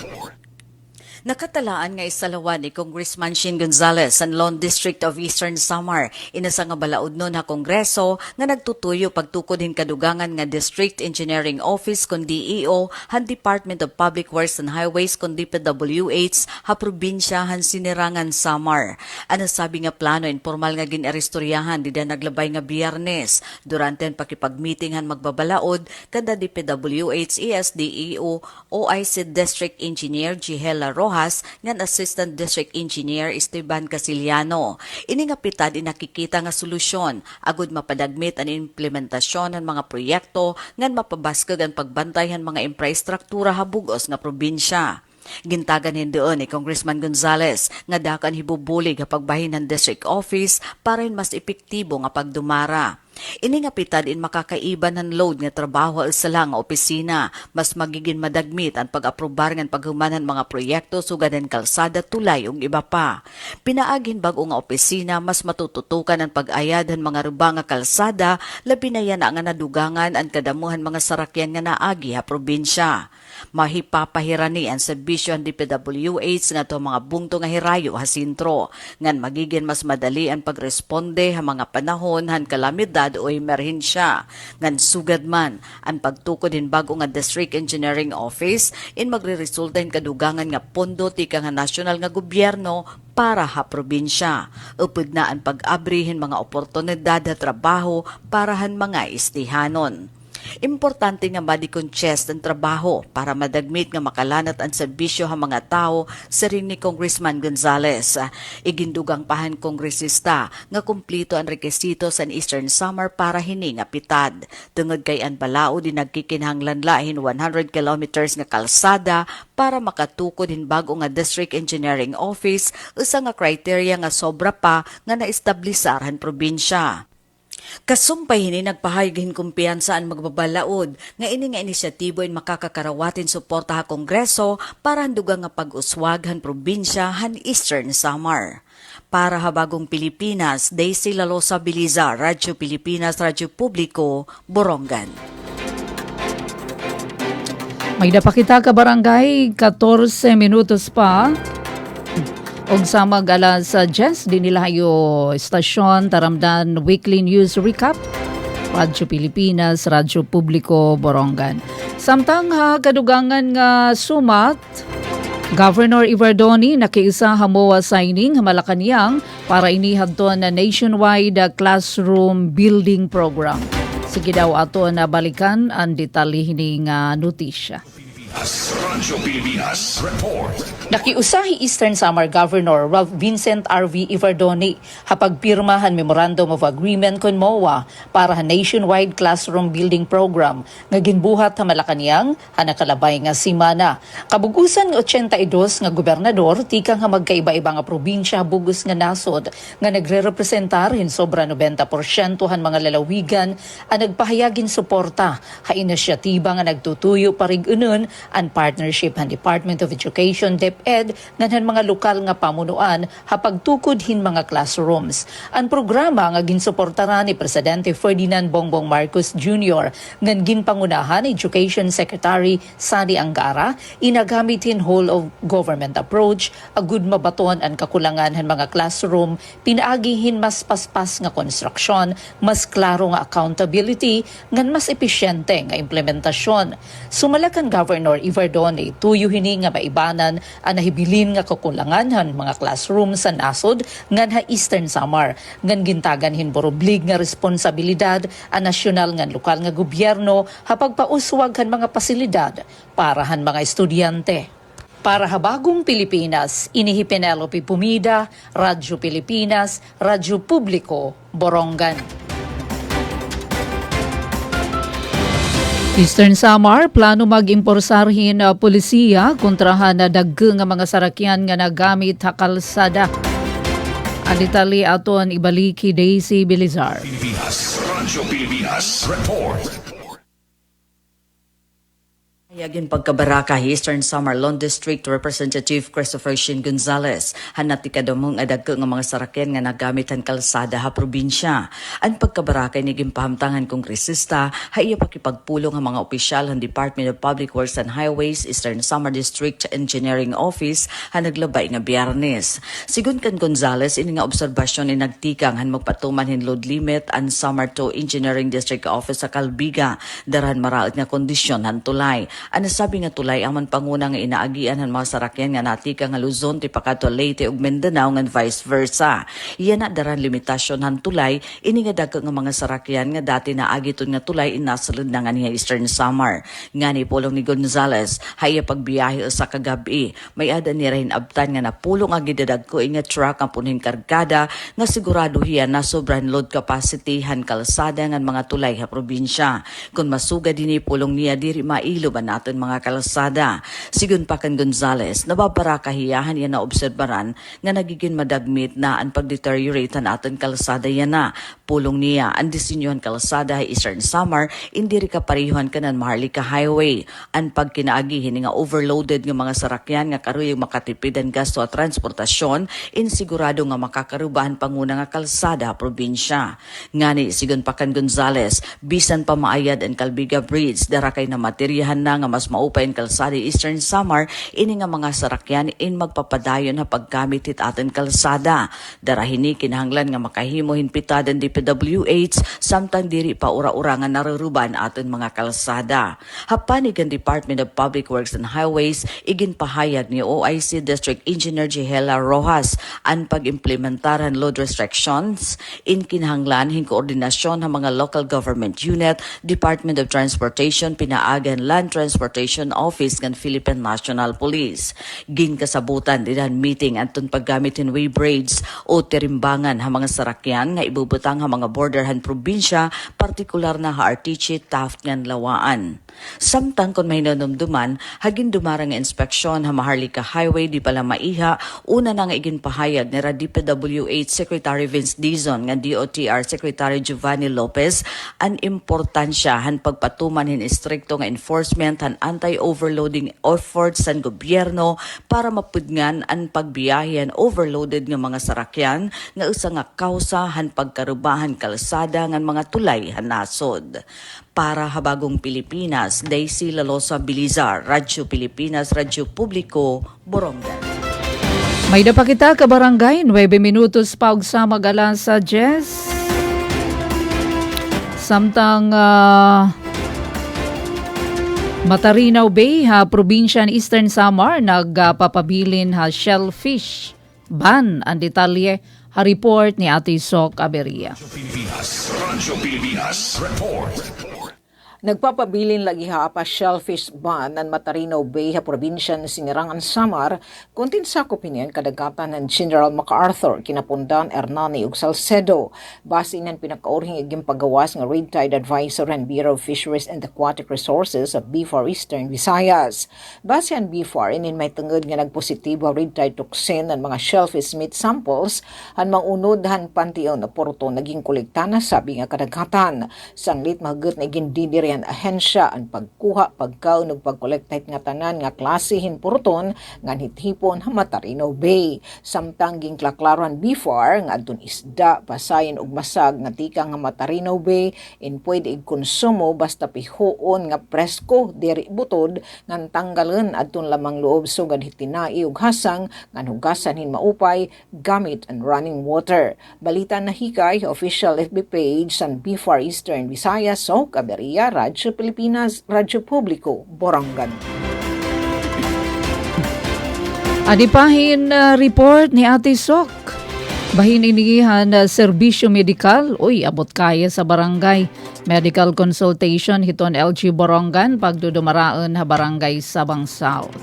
S6: Nakatalaan nga isalawan ni Congressman Shin Gonzales sa Lone District of Eastern Samar. Inasa nga balaod nun ha Kongreso nga nagtutuyo pagtukodin kadugangan nga District Engineering Office kon DEO han Department of Public Works and Highways kon DPWH ha probinsya han Sinirangan Samar. Ano sabi nga plano informal nga ginaristoryahan di da naglabay nga Biyernes. Durante ang pakipag-meeting han magbabalaod kada DPWH ESDEO OIC District Engineer Gihela Rojas ngan Assistant District Engineer Esteban Casiliano. Ini nga pitad inakikita nga solusyon agud mapadagmit ang implementasyon ng mga proyekto ngan mapabaskag ang pagbantay ng mga infrastruktura habugos nga probinsya. Gintagan hindoon ni Congressman Gonzales nga dakan hibubulig nga pagbahin ng district office para mas epektibo nga pagdumara. Ini nga pitad in makakaiban ng load nga trabaho sa lang nga opisina, mas magiging madagmit ang pag-aprobar ng paghumanan mga proyekto sugadan kalsada tulay ug iba pa. Pinaagin bago nga opisina mas matututukan ang pag-ayad ng mga ruba nga kalsada labi na yan nga nadugangan ang kadamuhan mga sarakyan nga naagi ha probinsya. Mahipapahirani ang serbisyo ang DPWH nga to mga bungto nga hirayo ha sentro, ngan magiging mas madali ang pagresponde ha mga panahon han kalamidad o emerhensya. Ngan sugad man ang pagtukod in bago nga District Engineering Office in magreresulta in kadugangan nga pondo tika nga nasyonal nga gobyerno para ha probinsya. Upod na ang pag-abrihin mga oportunidad na trabaho para han mga istihanon. Importante nga madikongest ang trabaho para madagmit nga makalanat ang serbisyo ha mga tao sa ring ni Congressman Gonzales. Igindugang pahan kongresista nga kumplito ang rekisito sa Eastern Samar para hini nga pitad. Tungod kay ang balao din nagkikinhanglan lahin 100 kilometers nga kalsada para makatukod hin bago nga District Engineering Office usa nga criteria nga sobra pa nga naestablisar han probinsya. Kasumpay hini nagpahayagin kumpiyansa ang magbabalaod nga ini nga inisyatibo in makakakarawatin suporta ha Kongreso para handugang nga pag-uswag han probinsya han Eastern Samar. Para habagong Pilipinas, Daisy Lalosa Bilizar, Radyo Pilipinas, Radyo Publiko, Borongan.
S3: May napakita ka barangay, 14 minutos pa. Og sa mag-alas 10, din nila hayo istasyon, taramdan weekly news recap. Radyo Pilipinas, Radyo Publiko, Borongan. Samtang kadugangan nga sumat, Governor Iverdoni nakiisa hamoa signing Malacanang para inihadton na nationwide classroom building program. Sige daw ato na balikan ang detalye hining notisya.
S5: Radyo Pilipinas Report.
S3: Nakiusahi Eastern Samar Governor Ralph Vincent R.V. Iverdoni hapagpirmahan Memorandum of Agreement kon MOA para ha nationwide classroom building program nga ginbuhat ha Malacanang ha nakalabay nga simana. Kabugusan nga 82 nga gobernador tikang ha magkaiba-iba nga probinsya bugos nga nasod nga nagrerepresentar hin sobra 90% han mga lalawigan ang nagpahayagin suporta ha inisyatiba nga nagtutuyo parig unon ang partnership ng Department of Education DepEd nganhan mga lokal nga pamunuan hapagtukod hin mga classrooms. Ang programa nga ginsuportaran ni Presidente Ferdinand Bongbong Marcos Jr. ngan ginpangunahan ni Education Secretary Sani Angara inagamit hin whole of government approach agud mabaton ang kakulangan han mga classroom pinaagihin mas paspas nga konstruksyon mas klaro nga accountability ngan mas epesyente nga implementasyon. Sumalakan Governor Ivardone tuyo hini nga maibanan ang nahibilin nga kakulangan han mga classroom sa nasod ngan ha Eastern Samar ngan gintagan hin boroblig nga responsibilidad ang nasyonal ngan lokal nga gobyerno hapagpauswag han mga pasilidad para han mga estudyante. Para habagong Pilipinas, inihi Penelope Pumida, Radyo Pilipinas, Radyo Publiko, Borongan. Eastern Samar, plano mag-imporsarhin polisiya kontrahan na dagge nga mga sarakyan nga nagamit ha kalsada. Alitali aton ibaliki Daisy Bilizar.
S5: Pilipinas, Radyo Pilipinas, report.
S6: Yagin pagkabaraka Eastern Samar Lawn District Representative Christopher Shin Gonzales hanati kadamong adagko nga mga sarakyan nga nagamit ang kalsada ha probinsya. Ang pagkabaraka ni gimpahamtangan kongresista haiya pakipagpulong ang mga opisyal ng Department of Public Works and Highways Eastern Samar District Engineering Office ha naglabay nga Biyernes. Sigun kan Gonzales ini nga obserbasyon ni nagtikang han magpatuman hin load limit ang Samar 2 Engineering District Office sa Calbiga daran maraot nga kondisyon han tulay. Ano sabi nga tulay ang manpanguna nga inaagian ng mga sarakyan nga natika nga Luzon, Tipakato, Leyte ug Mindanao nga vice versa. Iyan na daran limitasyon han tulay ini nga dagko nga mga sarakyan nga dati naagiton nga tulay inasulod na nga niya Eastern Samar. Nga ni pulong ni Gonzales haya pagbiyahe sa kagabi may ada ni rahin abtan nga napulong ang gidadagko nga truck ang puning kargada nga sigurado hiya na sobrang load capacity han kalsada nga mga tulay ha probinsya. Kung masuga dinhi pulong niya diri mailo ba naton mga kalsada. Sigun pa kan Gonzales, nababara kahiyahan yan na obserbaran nga nagiging madagmit na ang pagdeteriorate na aton kalsada yan na. Pulong niya, ang disenyohan kalsada Eastern Samar, hindi rin kaparihon ka ng Maharlika Highway. Ang pagkinaagihin nga overloaded ng mga sarakyan nga karuyang makatipid ang gasto at transportasyon, insigurado nga makakarubahan panguna nga kalsada probinsya. Ngani, sigun pa kan Gonzales, bisan pa maayad ang Calbiga Bridge, darakay na materyahan na nga mas maupay ang kalsada Eastern Samar, ini nga mga sarakyan in magpapadayon na paggamit it aton kalsada. Darahini kinahanglan nga makahimo hinpitadan DPWH samtang diri pa ura-ura nga naruruban aton mga kalsada. Hapanig ang Department of Public Works and Highways igin pahayag ni OIC District Engineer Gihela Rojas ang pag-implementaran load restrictions in kinahanglan hin koordinasyon ng mga local government unit, Department of Transportation, pinaagan Land Transportation Office ng Philippine National Police. Ginkasabutan din meeting antun paggamitin way bridges o tirimbangan ha mga sarakyan nga ibubutang ha mga borderhan probinsya, partikular na ha Artiche, Taft ngan Lawaan. Samtang kung may nanumduman, hagin dumarang inspeksyon ha Maharlika Highway di pala maiha, una na nga igin pahayag ni DPWH Secretary Vince Dizon nga DOTR Secretary Giovanni Lopez ang importansya han pagpatuman hin istrikto nga enforcement han anti-overloading efforts sa gobyerno para mapudngan ang pagbiyahe overloaded nga mga sarakyan nga usa nga kausa han pagkarubahan kalsada nga mga tulay han nasod. Para habagong Pilipinas, Daisy Lalosa Bilizar, Radyo Pilipinas, Radyo Publiko, Borongan.
S3: May pa kita ka barangay, 9 minutos pa og sa magalas sa Jess. Samtang Matarinaw Bay, ha, probinsya ng Eastern Samar, nagpapabilin ha shellfish. Ban ang detalye, ha report ni Ate Sok Aberia.
S5: Radyo Pilipinas, report.
S7: Nagpapabilin lagi pa shellfish ban ng Matarinaw Bay ha probinsya ng Sinirangan Samar kuntin sa opinion kadagatan ng General MacArthur kinapundan Hernani ug Salcedo base ng pinakaurhing iging pagawas ng Red Tide Advisor and Bureau of Fisheries and Aquatic Resources sa BFAR Eastern Visayas. Base ang BFAR inin may tungod nga nagpositibo red tide toxin ng mga shellfish meat samples han mangunod han pantiyon na porto naging kolekta na sabi nga kadagatan. Sanglit mahagot na iging didire libreng ahensya ang pagkuha, pagkaon ug pagkolekta nga tanan nga klase hinpurton nga hithipon sa Matarino Bay. Samtang ginklaklaron before nga adton isda, pasayon ug masag nga tika nga Matarino Bay in pwede konsumo basta pihoon nga presko diri butod ngan tanggalan adton lamang loob sugad hitinai ug hasang ngan hugasan hin maupay gamit ang running water. Balita na hikay official FB page san BFAR Eastern Visayas o Caberia, Radyo Pilipinas, Radyo Publiko, Borongan.
S3: Adipahin report ni Ate Sok. Bahin inigihan serbisyo medikal. Uy, abot kaya sa barangay. Medical consultation hiton LG Borongan pagdudumaraan ha barangay Sabang South.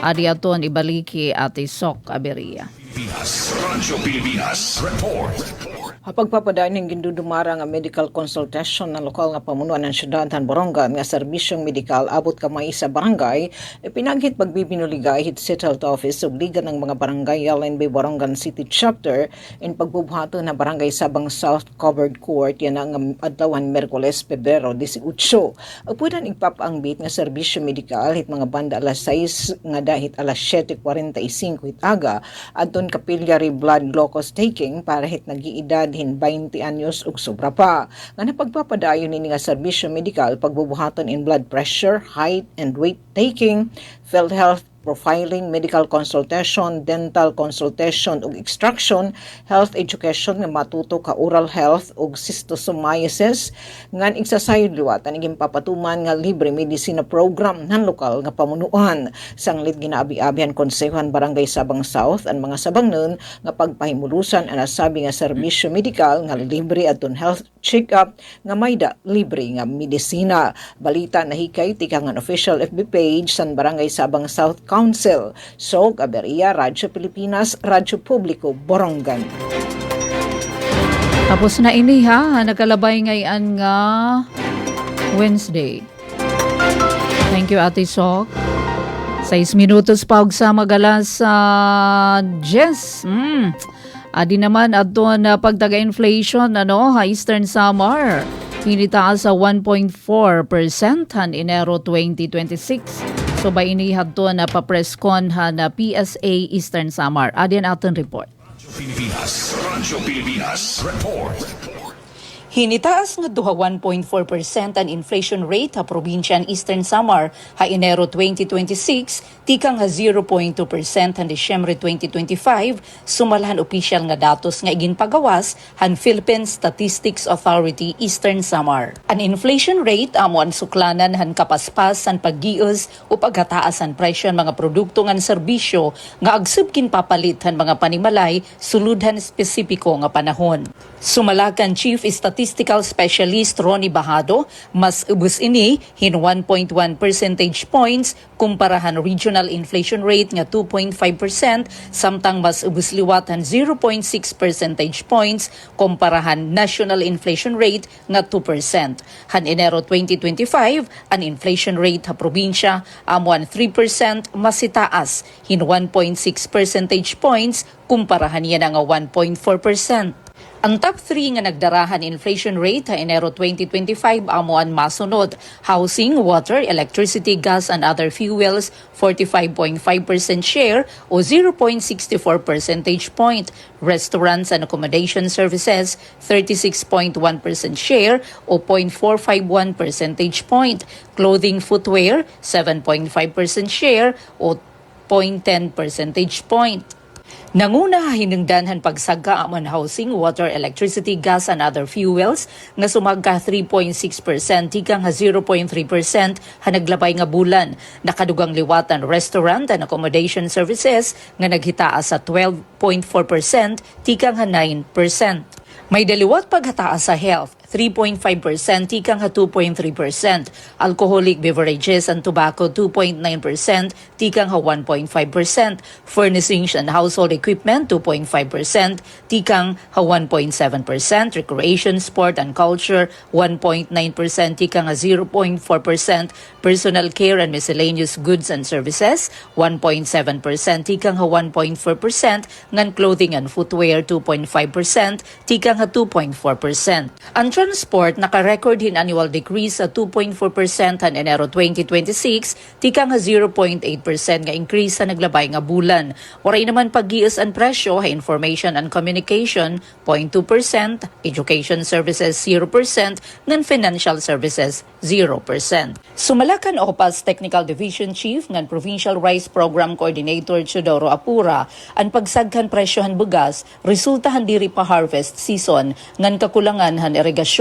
S3: Adi aton ibaliki Ate Sok Caberia.
S5: Radyo Pilipinas Report.
S7: Pagpapadaan ng gindudumara nga medical consultation ng lokal nga pamunuan ng syudad ng Borongan nga serbisyong medikal abot kamay sa barangay, pinaghit pagbibinuligay hit City Health Office ug Liga ng mga barangay LNB Borongan City Chapter in pagbubuhato na barangay Sabang South Covered Court yan ang adlawan Merkules, Pebrero 18. Pwedeng igpapangbit nga serbisyo medikal hit mga banda alas 6 nga dahit alas 7:45 hit aga adton capillary blood glucose taking para hit nag-iedad hin 20 anyos ug sobra pa. Nga napagpapadayon nini nga serbisyo medikal pagbubuhaton in blood pressure, height and weight taking, field health profiling, medical consultation, dental consultation ug extraction, health education nga matuto ka oral health ug schistosomiasis, ngan igsasayod liwatan iging papatuman nga libre medisina program ng lokal nga pamunuan. Sanglit ginaabi-abihan konsehuan barangay Sabang South ang mga sabangnon nga pagpahimulusan ang nasabi nga serbisyo medikal nga libre adton health check-up nga mayda libre nga medisina. Balita na hikay tika nga official FB page san barangay Sabang South Council. So, Caberia, Radyo Pilipinas, Radyo Publiko, Borongan.
S3: Tapos na ini ha, nakalabay ngayon nga Wednesday. Thank you Ate Sok. 6 minutos pa og sa magalas sa Jess. Adi naman adto na pagtaga-inflation ha Eastern Samar. Hinitaas sa 1.4% han Enero 2026. So ba inihad to na papreskon ha na PSA Eastern Samar. Adian aton report.
S5: Radyo Pilipinas Report.
S8: Hinitaas nga duha 1.4% ang inflation rate sa probinsya ng Eastern Samar ha Enero 2026, tika nga 0.2% han Disyembre 2025, sumalahan opisyal nga datos nga iginpagawas han Philippine Statistics Authority Eastern Samar. Ang inflation rate amo ang suklanan han kapaspas san paggios o paghataas ang presyo ng mga produkto nga serbisyo nga agsub kinpapalit han mga panimalay suludhan espesipiko nga panahon. Sumalakan Chief Statistical Specialist Ronnie Bahado, mas ubos ini hin 1.1 percentage points kumparahan regional inflation rate nga 2.5%, samtang mas ubos liwatan 0.6 percentage points kumparahan national inflation rate nga 2%. Han Enero 2025, ang inflation rate sa probinsya amo 3% mas itaas hin 1.6 percentage points kumparahan niya nga 1.4%. Ang top 3 nga nagdarahan inflation rate sa Enero 2025 amo ang masunod: housing, water, electricity, gas and other fuels 45.5% share o 0.64 percentage point, restaurants and accommodation services 36.1% share o 0.451 percentage point, clothing, footwear 7.5% share o 0.10 percentage point. Nanguna hinungdanhan pagsagka amon housing, water, electricity, gas and other fuels nga sumagka 3.6% tika nga 0.3% hanaglabay nga bulan. Nakadugang liwatan restaurant and accommodation services nga naghitaas sa 12.4% tika nga 9%. May daliwat paghataas sa health, 3.5% tika nga 2.3%. Alcoholic beverages and tobacco, 2.9% tika nga 1.5%. Furnishings and household equipment, 2.5% tika nga 1.7%. Recreation, sport and culture, 1.9% tika nga 0.4%. Personal care and miscellaneous goods and services, 1.7% tika nga 1.4%. Ngan clothing and footwear, 2.5% tika nga 2.4%. Ang transport, naka-record hin annual decrease sa 2.4% han Enero 2026, tika nga 0.8% nga increase sa naglabay nga bulan. Waray naman pag-giis ang presyo ha information and communication 0.2%, education services 0%, ngan financial services 0%. Sumalakan Opas Technical Division Chief ngan Provincial Rice Program Coordinator Chodoro Apura, ang pagsaghan presyohan bugas resultahan diri pa harvest season ngan kakulangan han irigasyon.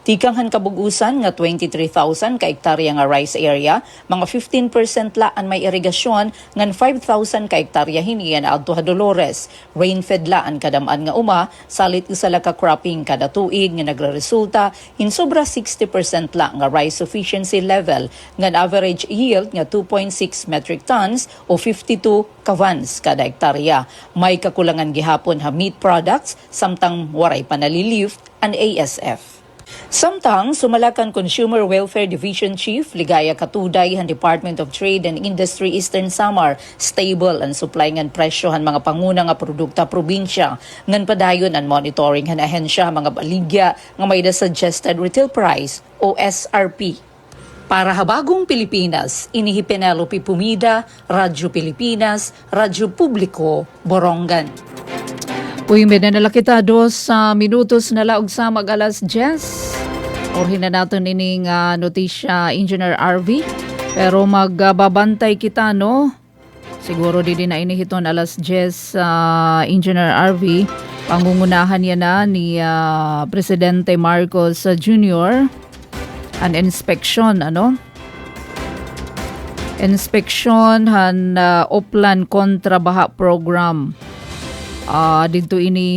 S8: Tikang han kabugusan nga 23,000 ka hektarya nga rice area, mga 15% laan may irigasyon ngan 5,000 ka hektarya hiniyan adto ha Dolores. Rain-fed laan kadamaan nga uma, salit usala ka cropping kada tuig nga nagreresulta in sobra 60% la nga rice sufficiency level ngan average yield nga 2.6 metric tons o 52 kavans kada hektarya. May kakulangan gihapon ha meat products samtang waray panalilift ang ASF. Samtang sumalakan Consumer Welfare Division Chief Ligaya Katuday han Department of Trade and Industry Eastern Samar, stable ang supply ngan presyo han mga panguna nga produkta probinsya ngan padayon ang monitoring han ahensya mga baligya nga may the suggested retail price o SRP. Para habagong Pilipinas, inihi Penelope Pumida, Radyo Pilipinas, Radyo Publiko, Borongan.
S3: Uy, may na kita 2 minutos na laog sa mag-alas 10. Orhin na natin ining notisya, Engineer RV. Pero magbabantay kita, no? Siguro din na inihiton alas 10 Engineer RV. Pangungunahan yan na ni Presidente Marcos Jr. An inspection, Inspection han Oplan Kontra Baha Program. Dito ini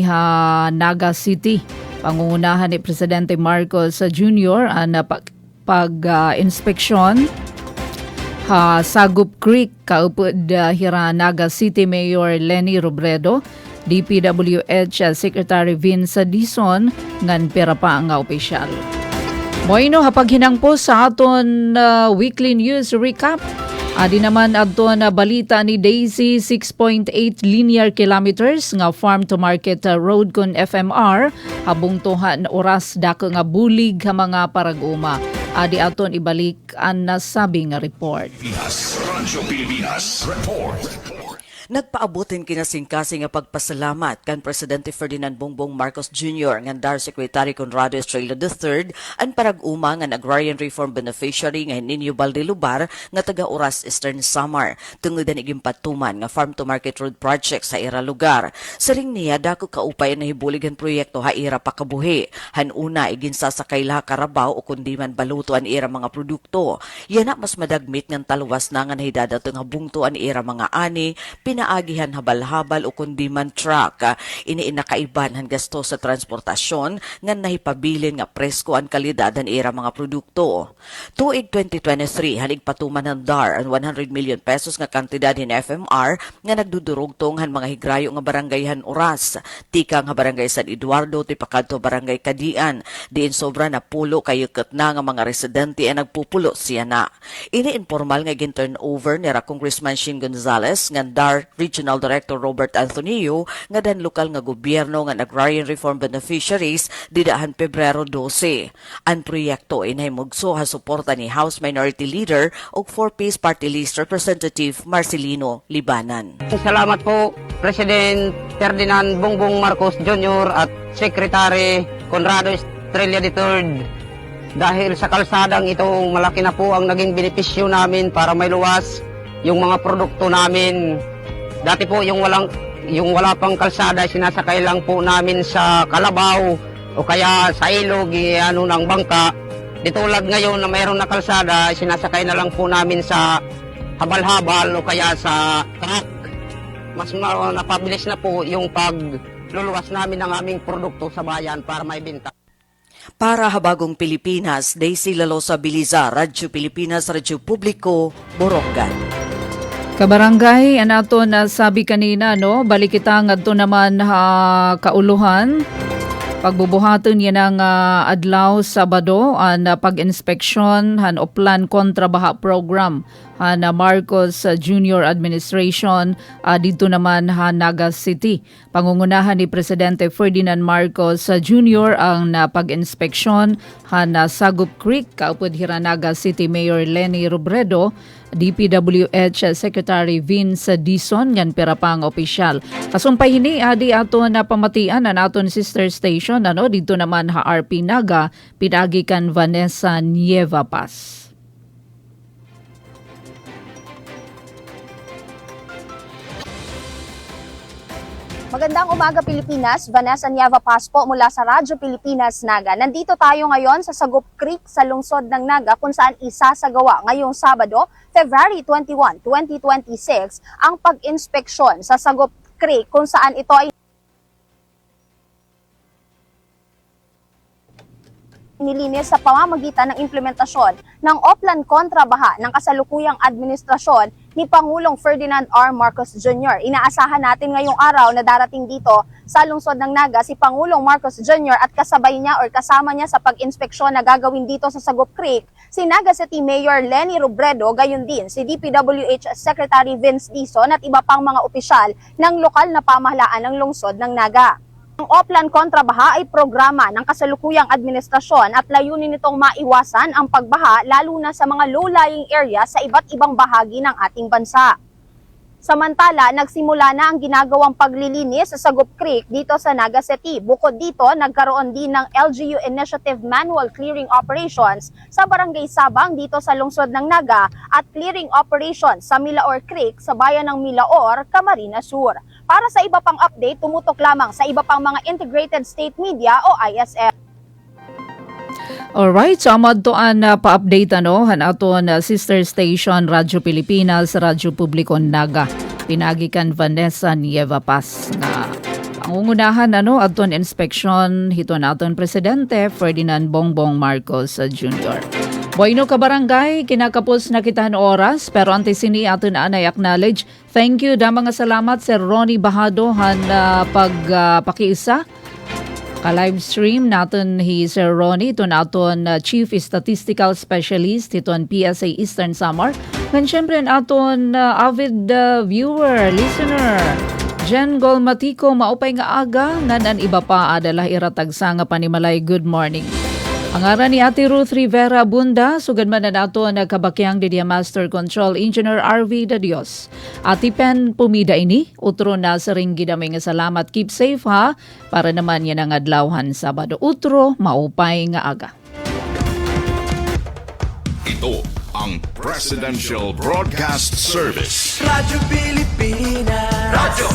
S3: Naga City. Pangungunahan ni Presidente Marcos Jr. ang pag-inspeksyon Sagup Creek kaupod hira Naga City Mayor Lenny Robredo, DPWH Secretary Vince Dison ngan pera pa nga opisyal. Moino hapag hinangpo sa aton weekly news recap. Adi naman adto na balita ni Daisy 6.8 linear kilometers nga farm to market road kon FMR habong tuhan oras dako nga bulig ha mga paraguma. Adi aton ibalik ang nasabing report.
S5: Radyo Pilipinas Report.
S6: Nagpaabotin kinasingkasing nga pagpasalamat kan Presidente Ferdinand Bongbong Marcos Jr. ngandar Secretary Conrado Estrella III ang parag-uma nga Agrarian Reform Beneficiary nga Ninyo Baldelubar nga taga-Oras Eastern Samar tungod na igimpatuman nga farm to market road project sa ira lugar. Saring niya dako kaupay na hibuligan proyekto ha ira pakabuhi. Hanuna iginsasakay laha karabaw o kundi man baluto an ira mga produkto. Yana mas madagmit ngan taluwas na nga nahidadato nga bungto an ira mga ani naagihan habal-habal o kundi man truck. Iniinakaiban han gasto sa transportasyon nga nahipabilin nga presko ang kalidad ng ira mga produkto. Tuig 2023 halig patuman ng DAR ang 100 million pesos nga kantidad in FMR nga nagdudurugtong han mga higrayo nga barangayhan Oras. Tika nga barangay San Eduardo tipakadto barangay Kadian. Diin sobra na pulo kayuket na nga mga residente ang nagpupulo siya na. Ini-informal nga gin-turnover ni Congressman Shin Gonzales nga DAR Regional Director Robert Antonio nga dan lokal nga gobyerno nga Agrarian Reform Beneficiaries didahan Pebrero 12. Ang proyekto inahimugso ha suporta ni House Minority Leader ug 4-piece Party List Representative Marcelino Libanan.
S9: Salamat po President Ferdinand Bongbong Marcos Jr. at Secretary Conrado Estrella III. Dahil sa kalsadang ito, malaki na po ang naging benepisyo namin para may luwas yung mga produkto namin. Dati po yung wala pang kalsada, sinasakay lang po namin sa kalabaw o kaya sa ilog, ng bangka. Dito ulag ngayon na mayroon na kalsada, sinasakay na lang po namin sa habal-habal o kaya sa truck. Mas napabilis na po yung pagluluwas namin ng aming produkto sa bayan para maibenta.
S6: Para habagong Pilipinas, Daisy Lalosa Biliza, Radyo Pilipinas, Radyo Publiko, Borongan.
S3: Kabarangay, anato na sabi kanina, no? Balik kita ngadto naman kauluhan. Pagbubuhaton yan ang adlaw Sabado ang pag-inspeksyon han Oplan Kontra Baha Program. na Marcos Jr. administration dito naman Naga City. Pangungunahan ni Presidente Ferdinand Marcos Jr. ang pag-inspeksyon na Sagup Creek kaupod Naga City Mayor Leni Robredo, DPWH Secretary Vince Dizon ngan pera pang opisyal. Kasumpay hini adi aton na pamatian na aton sister station dito naman RP Naga pinagi kan Vanessa Nieva Paz.
S10: Magandang umaga Pilipinas, Vanessa Nieva Paz po mula sa Radyo Pilipinas Naga. Nandito tayo ngayon sa Sagup Creek sa lungsod ng Naga kung saan isasagawa ngayong Sabado, February 21, 2026 ang pag-inspeksyon sa Sagup Creek kung saan ito ay nilinis sa pamamagitan ng implementasyon ng Oplan Kontrabaha ng kasalukuyang administrasyon ni Pangulong Ferdinand R. Marcos Jr. Inaasahan natin ngayong araw na darating dito sa lungsod ng Naga si Pangulong Marcos Jr. at kasabay niya or kasama niya sa pag-inspeksyon na gagawin dito sa Sagup Creek si Naga City Mayor Leni Robredo, gayon din si DPWH Secretary Vince Dizon at iba pang mga opisyal ng lokal na pamahalaan ng lungsod ng Naga. Ang Oplan Kontrabaha ay programa ng kasalukuyang administrasyon at layunin nitong maiwasan ang pagbaha lalo na sa mga low-lying area sa iba't ibang bahagi ng ating bansa. Samantala, nagsimula na ang ginagawang paglilinis sa Sagup Creek dito sa Naga City. Bukod dito, nagkaroon din ng LGU Initiative Manual Clearing Operations sa Barangay Sabang dito sa lungsod ng Naga at clearing operations sa Milaor Creek sa bayan ng Milaor, Camarines Sur. Para sa iba pang update, tumutok lamang sa iba pang mga Integrated State Media o ISM.
S3: Alright, so amad to an pa-update aton sister station Radyo Pilipinas, Radyo Publiko Naga. Pinagikan Vanessa Nieva Paz na pangungunahan aton inspeksyon hito naton Presidente Ferdinand Bongbong Marcos Jr. Bueno ka barangay, kinakapos na kita oras pero antes sini aton anay acknowledge. Thank you da mga salamat Sir Ronnie Bahado han pagpakiisa ka-live stream natin Sir Ronnie, ito natin Chief Statistical Specialist, ito ang PSA Eastern Samar. Then syempre natin avid viewer, listener, Jen Golmatico, maupay nga aga, nan iba pa adalah iratagsa nga panimalay, good morning. Ang ara ni Ate Ruth Rivera Bunda, sugad man na nato nagkabakyang diya Master Control Engineer RV de Dios. Ati Pen pumida ini, utro na sa ring ginaming salamat. Keep safe ha, para naman yan ang adlawhan Sabado. Utro, maupay nga aga.
S5: Ito ang Presidential Broadcast Service.
S1: Radyo Pilipinas, Radyo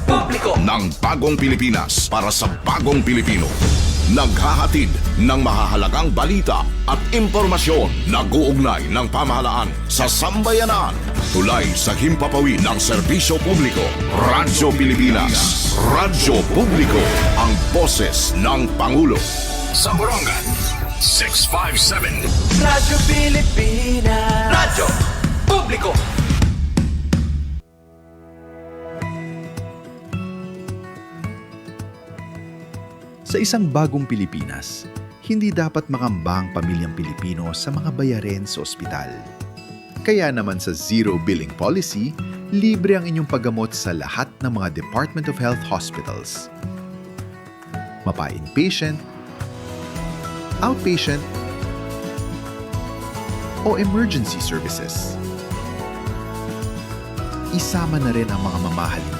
S1: Publiko
S5: Ng Bagong Pilipinas para sa Bagong Pilipino. Naghahatid ng mahahalagang balita at impormasyon na guugnay ng pamahalaan sa sambayanan. Tulay sa himpapawid ng serbisyo publiko. Radyo Pilipinas. Radyo Publiko. Ang boses ng Pangulo. Sa Borongan, 657.
S1: Radyo Pilipinas, Radyo Publiko.
S4: Sa isang bagong Pilipinas, hindi dapat makambang pamilyang Pilipino sa mga bayarin sa ospital. Kaya naman sa Zero Billing Policy, libre ang inyong paggamot sa lahat ng mga Department of Health hospitals. Mapa-inpatient, outpatient, o emergency services. Isama na rin ang mga mamahaling